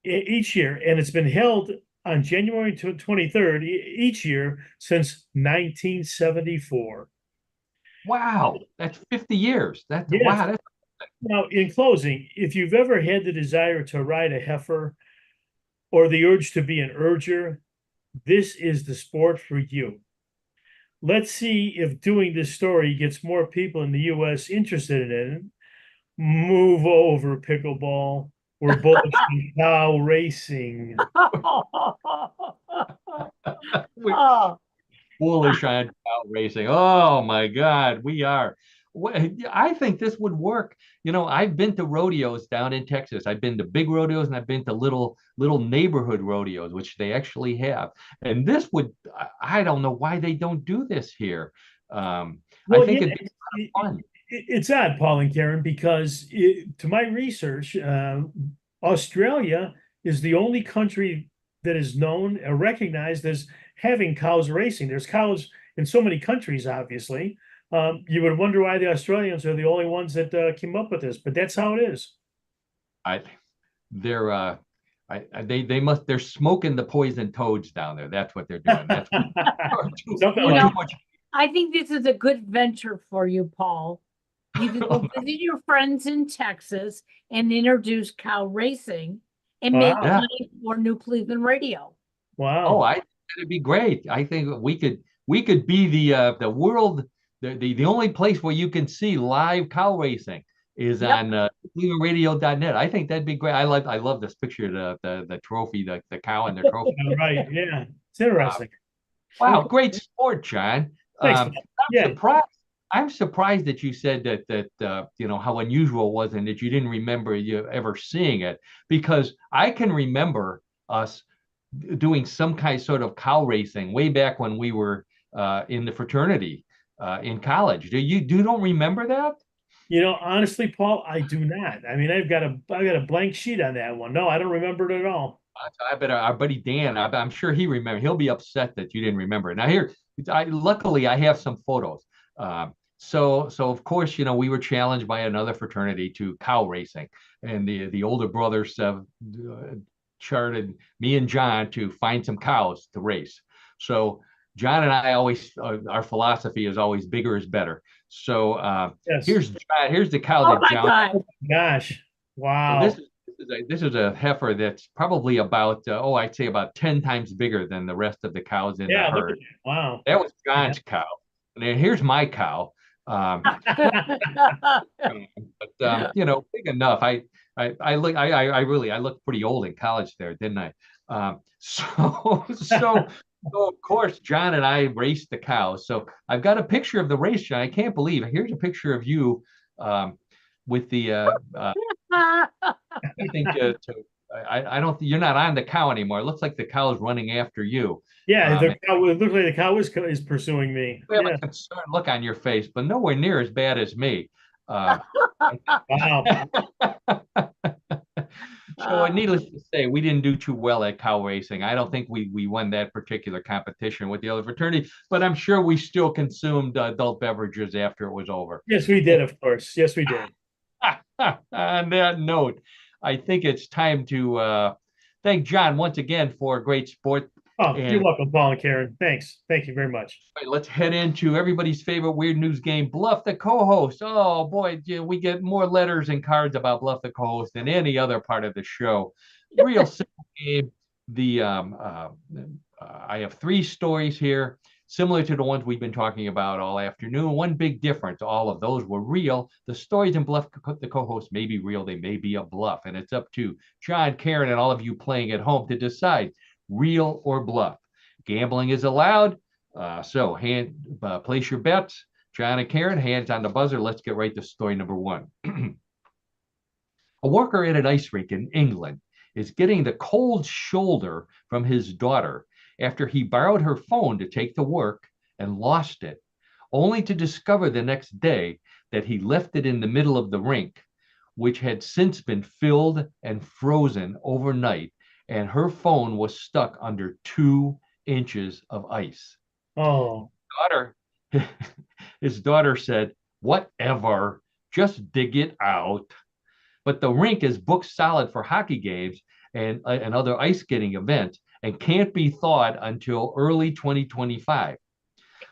each year, and it's been held on January 23rd each year since 1974. Wow, that's 50 years. Yes. Wow. Now, in closing, if you've ever had the desire to ride a heifer or the urge to be an urger, this is the sport for you. Let's see if doing this story gets more people in the U.S. interested in it. Move over, pickleball. We're bullish on cow racing. Oh, Bullish on cow racing. Oh my God, we are. I think this would work. I've been to rodeos down in Texas. I've been to big rodeos and I've been to little neighborhood rodeos, which they actually have. And this would, I don't know why they don't do this here. I Well, think yeah, it'd be fun. it's odd, Paul and Karen, because to my research, Australia is the only country that is known or recognized as having cows racing. There's cows in so many countries, obviously. You would wonder why the Australians are the only ones that came up with this, but that's how it is. They're they're smoking the poison toads down there. That's what they're doing. That's Something I think this is a good venture for you, Paul. You can go visit your friends in Texas and introduce cow racing and make Wow. money for New Cleveland Radio. Oh, Wow. it'd be great. I think we could be the world the only place where you can see live cow racing. is Yep. on newclevelandradio.net. I think that'd be great. I love this picture, the trophy, the cow and the trophy. Right. Yeah. It's interesting. Wow, Okay. great sport, John. Thanks. I'm Yeah. surprised. I'm surprised that you said that you know how unusual it was and that you didn't remember you ever seeing it, because I can remember us doing some kind sort of cow racing way back when we were in the fraternity in college. You don't remember that? Honestly, Paul, I do not. I mean, I've got a blank sheet on that one. No, I don't remember it at all. I bet our buddy Dan, I'm sure he remember. He'll be upset that you didn't remember it. Now here, luckily I have some photos. So of course, we were challenged by another fraternity to cow racing, and the older brothers charted me and John to find some cows to race. So John and I always, our philosophy is always bigger is better. So Yes. here's the cow Oh that my John. God. Gosh. So Wow. this is a heifer that's probably about I'd say about 10 times bigger than the rest of the cows in the Yeah. Look at herd. that. Wow. That was John's cow. And then here's my cow. Big enough. I really I looked pretty old in college there, didn't I? So of course John and I raced the cows. So I've got a picture of the race, John. I can't believe it. Here's a picture of you with the I think I don't you're not on the cow anymore. It looks like the cow is running after you. Yeah. Um, It looks like the cow is pursuing me. you have Yeah. a concerned look on your face, but nowhere near as bad as me. Uh, Wow. so needless to say, we didn't do too well at cow racing. I don't think we won that particular competition with the other fraternity, but I'm sure we still consumed adult beverages after it was over. Yes, we did, of course. Yes, we did. On that note, I think it's time to thank John once again for a great sport. Oh, And you're welcome, Paul and Karen. Thanks. Thank you very much. let's head into everybody's favorite weird news game, Bluff the co-host. Oh boy, we get more letters and cards about Bluff the co-host than any other part of the show. Real simple game. I have 3 stories here, similar to the ones we've been talking about all afternoon. One big difference: all of those were real. The stories in Bluff the co-host may be real, they may be a bluff, and it's up to John, Karen, and all of you playing at home to decide real or bluff. Gambling is allowed. So place your bets. John and Karen, hands on the buzzer. Let's get right to story number 1. A worker at an ice rink in England is getting the cold shoulder from his daughter after he borrowed her phone to take to work and lost it, only to discover the next day that he left it in the middle of the rink, which had since been filled and frozen overnight, and her phone was stuck under 2 inches of ice. Oh, His daughter said, "Whatever, just dig it out." But the rink is booked solid for hockey games and other ice skating events and can't be thawed until early 2025.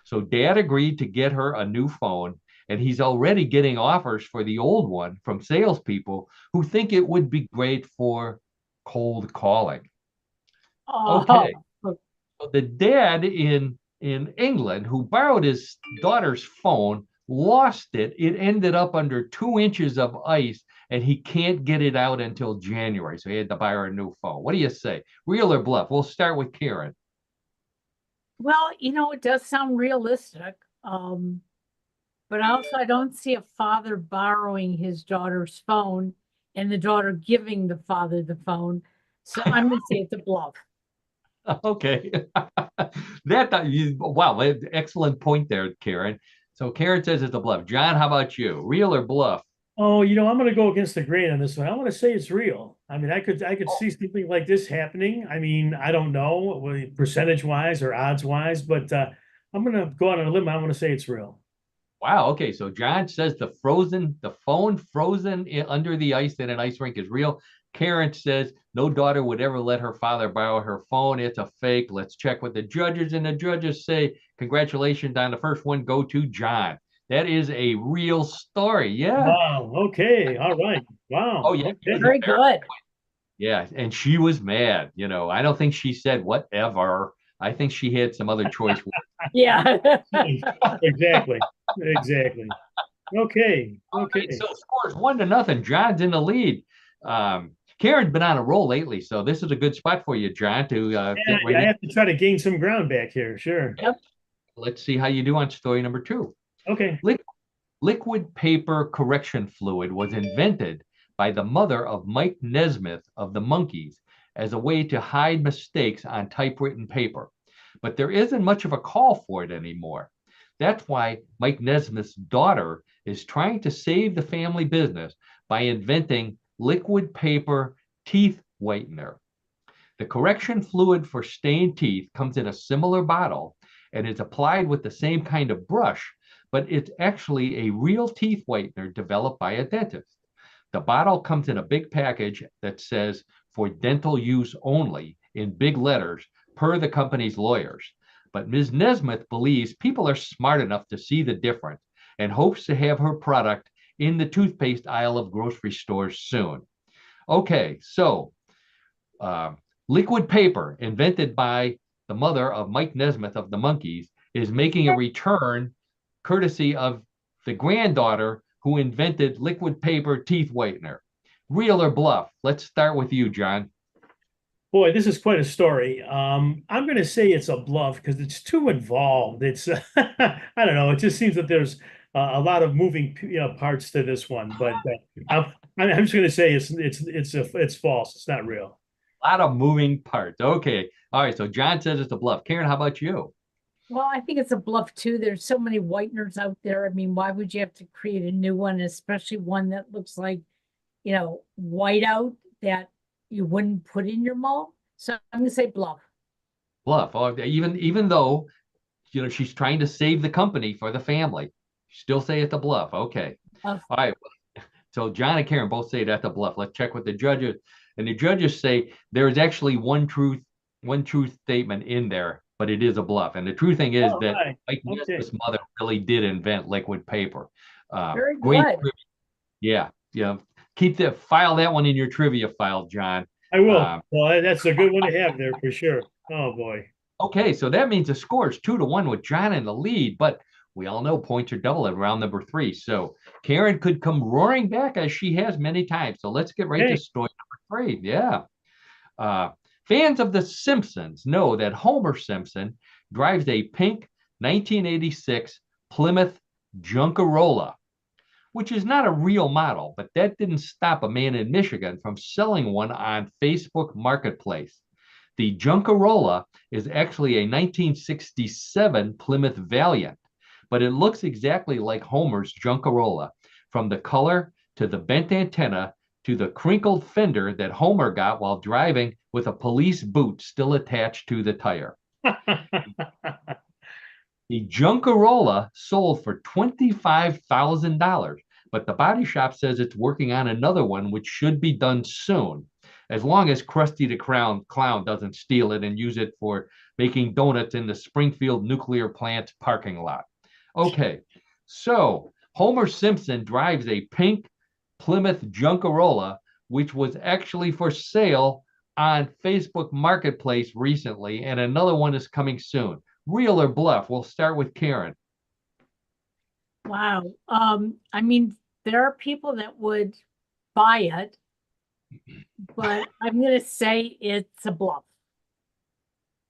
So Dad agreed to get her a new phone, and he's already getting offers for the old one from salespeople who think it would be great for cold calling. Okay. So the dad in England who borrowed his daughter's phone lost it. It ended up under 2 inches of ice, and he can't get it out until January. So he had to buy her a new phone. What do you say? Real or bluff? We'll start with Karen. Well, it does sound realistic. But also I don't see a father borrowing his daughter's phone and the daughter giving the father the phone. So I'm going to say it's a bluff. Okay. Wow, excellent point there, Karen. So Karen says it's a bluff. John, how about you? Real or bluff? Oh, I'm going to go against the grain on this one. I want to say it's real. I mean, I could see something like this happening. I mean, I don't know percentage wise or odds wise, but I'm going to go out on a limb. I want to say it's real. Wow. Okay. So John says the phone frozen under the ice in an ice rink is real. Karen says no daughter would ever let her father borrow her phone. It's a fake. Let's check with the judges. And the judges say, congratulations on the first one. Go to John. That is a real story. Yeah. Wow. Okay. All right. Wow. Oh, yeah. Okay. Very good. Yeah. And she was mad. I don't think she said whatever. I think she had some other choice. Yeah. Exactly. Exactly. Okay. All right, Okay. so scores 1-0. John's in the lead. Karen's been on a roll lately, so this is a good spot for you, John, to Yeah, get right I in. have to try to gain some ground back here. Sure. Yep. Let's see how you do on story number 2. Okay. Liquid paper correction fluid was invented by the mother of Mike Nesmith of the Monkees as a way to hide mistakes on typewritten paper. But there isn't much of a call for it anymore. That's why Mike Nesmith's daughter is trying to save the family business by inventing liquid paper teeth whitener. The correction fluid for stained teeth comes in a similar bottle and is applied with the same kind of brush, but it's actually a real teeth whitener developed by a dentist. The bottle comes in a big package that says for dental use only in big letters per the company's lawyers. But Ms. Nesmith believes people are smart enough to see the difference and hopes to have her product in the toothpaste aisle of grocery stores soon. Okay, so uh, liquid paper, invented by the mother of Mike Nesmith of the Monkees, is making a return courtesy of the granddaughter who invented liquid paper teeth whitener. Real or bluff? Let's start with you, John. Boy, this is quite a story. I'm going to say it's a bluff because it's too involved. It's, I don't know. It just seems that there's a lot of moving, parts to this one. But I'm just going to say it's false. It's not real. A lot of moving parts. Okay. All right. So John says it's a bluff. Karen, how about you? Well, I think it's a bluff too. There's so many whiteners out there. I mean, why would you have to create a new one, especially one that looks like, white out that you wouldn't put in your mold? So I'm gonna say bluff. Bluff. Oh, even though she's trying to save the company for the family, still say it's a bluff. Okay. Bluff. All right. So John and Karen both say that's a bluff. Let's check with the judges. And the judges say there is actually one truth statement in there, but it is a bluff. And the true thing is Oh, that right. Mike Okay. Nesmith's mother really did invent liquid paper. Very Great. good. Yeah. Yeah. File that one in your trivia file, John. I will. Um, Well, that's a good one to have there for sure. Oh boy. Okay, so that means the score is 2-1 with John in the lead, but we all know points are double at round number 3. So Karen could come roaring back as she has many times. So let's get right to Hey. story number 3. Yeah. Uh, Fans of The Simpsons know that Homer Simpson drives a pink 1986 Plymouth Junkerola, which is not a real model, but that didn't stop a man in Michigan from selling one on Facebook Marketplace. The Junkerola is actually a 1967 Plymouth Valiant, but it looks exactly like Homer's Junkerola, from the color to the bent antenna to the crinkled fender that Homer got while driving with a police boot still attached to the tire. The Junkerola sold for $25,000, but the body shop says it's working on another one, which should be done soon, as long as Krusty the Clown doesn't steal it and use it for making donuts in the Springfield nuclear plant's parking lot. Okay, so Homer Simpson drives a pink Plymouth Junkerola, which was actually for sale on Facebook Marketplace recently, and another one is coming soon. Real or bluff? We'll start with Karen. Wow. I mean, there are people that would buy it, but I'm gonna say it's a bluff.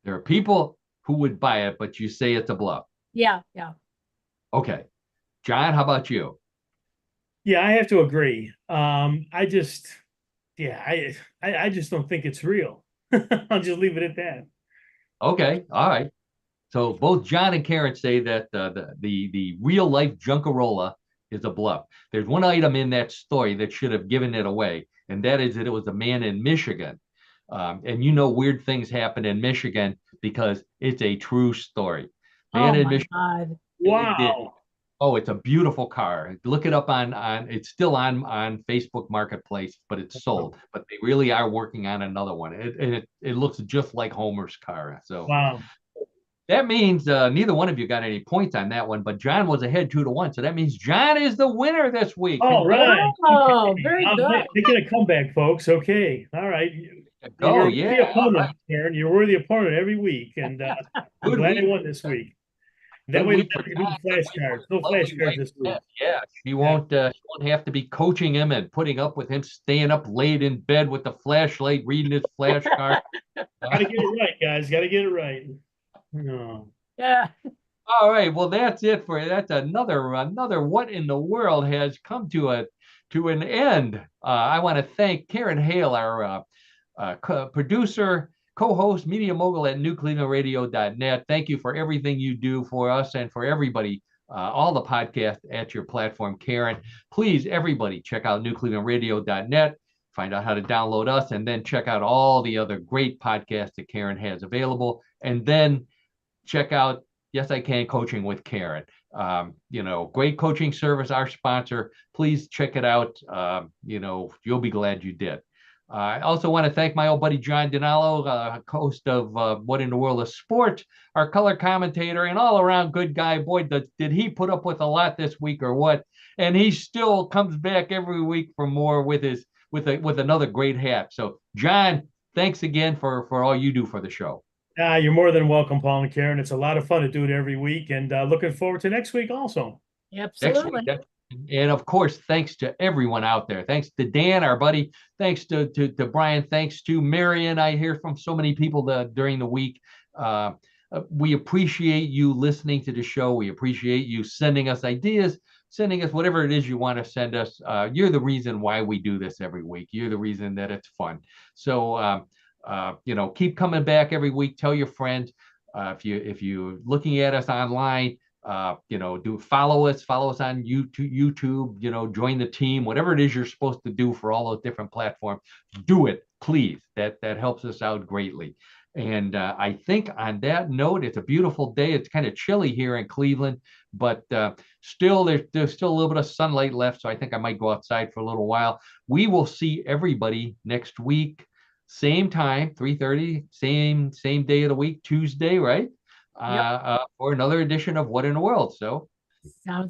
There are people who would buy it, but you say it's a bluff. Yeah, yeah. Okay. John, how about you? Yeah, I have to agree. Yeah, I just don't think it's real. I'll just leave it at that. Okay. All right. So both John and Karen say that the real life Junkerola is a bluff. There's one item in that story that should have given it away, and that is that it was a man in Michigan. And weird things happen in Michigan because it's a true story. Man Oh in my Michigan God. really did. Wow. Oh, it's a beautiful car. Look it up on it's still on Facebook Marketplace, but it's sold. But they really are working on another one. It looks just like Homer's car. So Wow. that means neither one of you got any points on that one, but John was ahead 2-1. So that means John is the winner this week. All right. Oh, Okay. very I'm good. making a comeback, folks. Okay. All right. Go, You're yeah. the opponent, Karen. You're worthy opponent every week, and I'm Good glad I week. won this week. That Good way, we week don't for have to do John. the Good week flashcards. for No lovely flashcards wife this week. Beth. Yeah, she won't have to be coaching him and putting up with him staying up late in bed with the flashlight, reading his flashcard. Got to get it right, guys. Got to get it right. No. Yeah. All right, well, that's it for that's another what in the world has come to an end. I want to thank Karen Hale, our producer, co-host, media mogul at newclevelandradio.net. Thank you for everything you do for us and for everybody, all the podcasts at your platform, Karen. Please, everybody, check out newclevelandradio.net, find out how to download us, and then check out all the other great podcasts that Karen has available. And then check out Yes I Can Coaching with Karen. Great coaching service, our sponsor. Please check it out. You'll be glad you did. I also want to thank my old buddy John Dinallo, host of What in the World of Sport, our color commentator, and all around good guy. Boy, did he put up with a lot this week or what? And he still comes back every week for more with another great hat. So, John, thanks again for all you do for the show. You're more than welcome, Paul and Karen. It's a lot of fun to do it every week, and looking forward to next week also. Absolutely. And of course, thanks to everyone out there. Thanks to Dan, our buddy. Thanks to Brian. Thanks to Marion. I hear from so many people during the week. We appreciate you listening to the show. We appreciate you sending us ideas, sending us whatever it is you want to send us. You're the reason why we do this every week. You're the reason that it's fun. So, keep coming back every week. Tell your friends. If you're looking at us online, do follow us on YouTube, join the team, whatever it is you're supposed to do for all those different platforms, do it, please. That helps us out greatly. And I think on that note, it's a beautiful day. It's kind of chilly here in Cleveland, but still there's still a little bit of sunlight left. So I think I might go outside for a little while. We will see everybody next week. Same time, 3:30, same day of the week, Tuesday, right? For another edition of What in the World. So Sounds